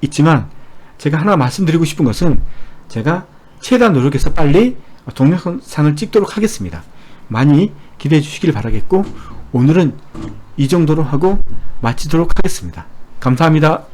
있지만 제가 하나 말씀드리고 싶은 것은 제가 최대한 노력해서 빨리 동영상을 찍도록 하겠습니다. 많이 기대해 주시길 바라겠고, 오늘은 이 정도로 하고 마치도록 하겠습니다. 감사합니다.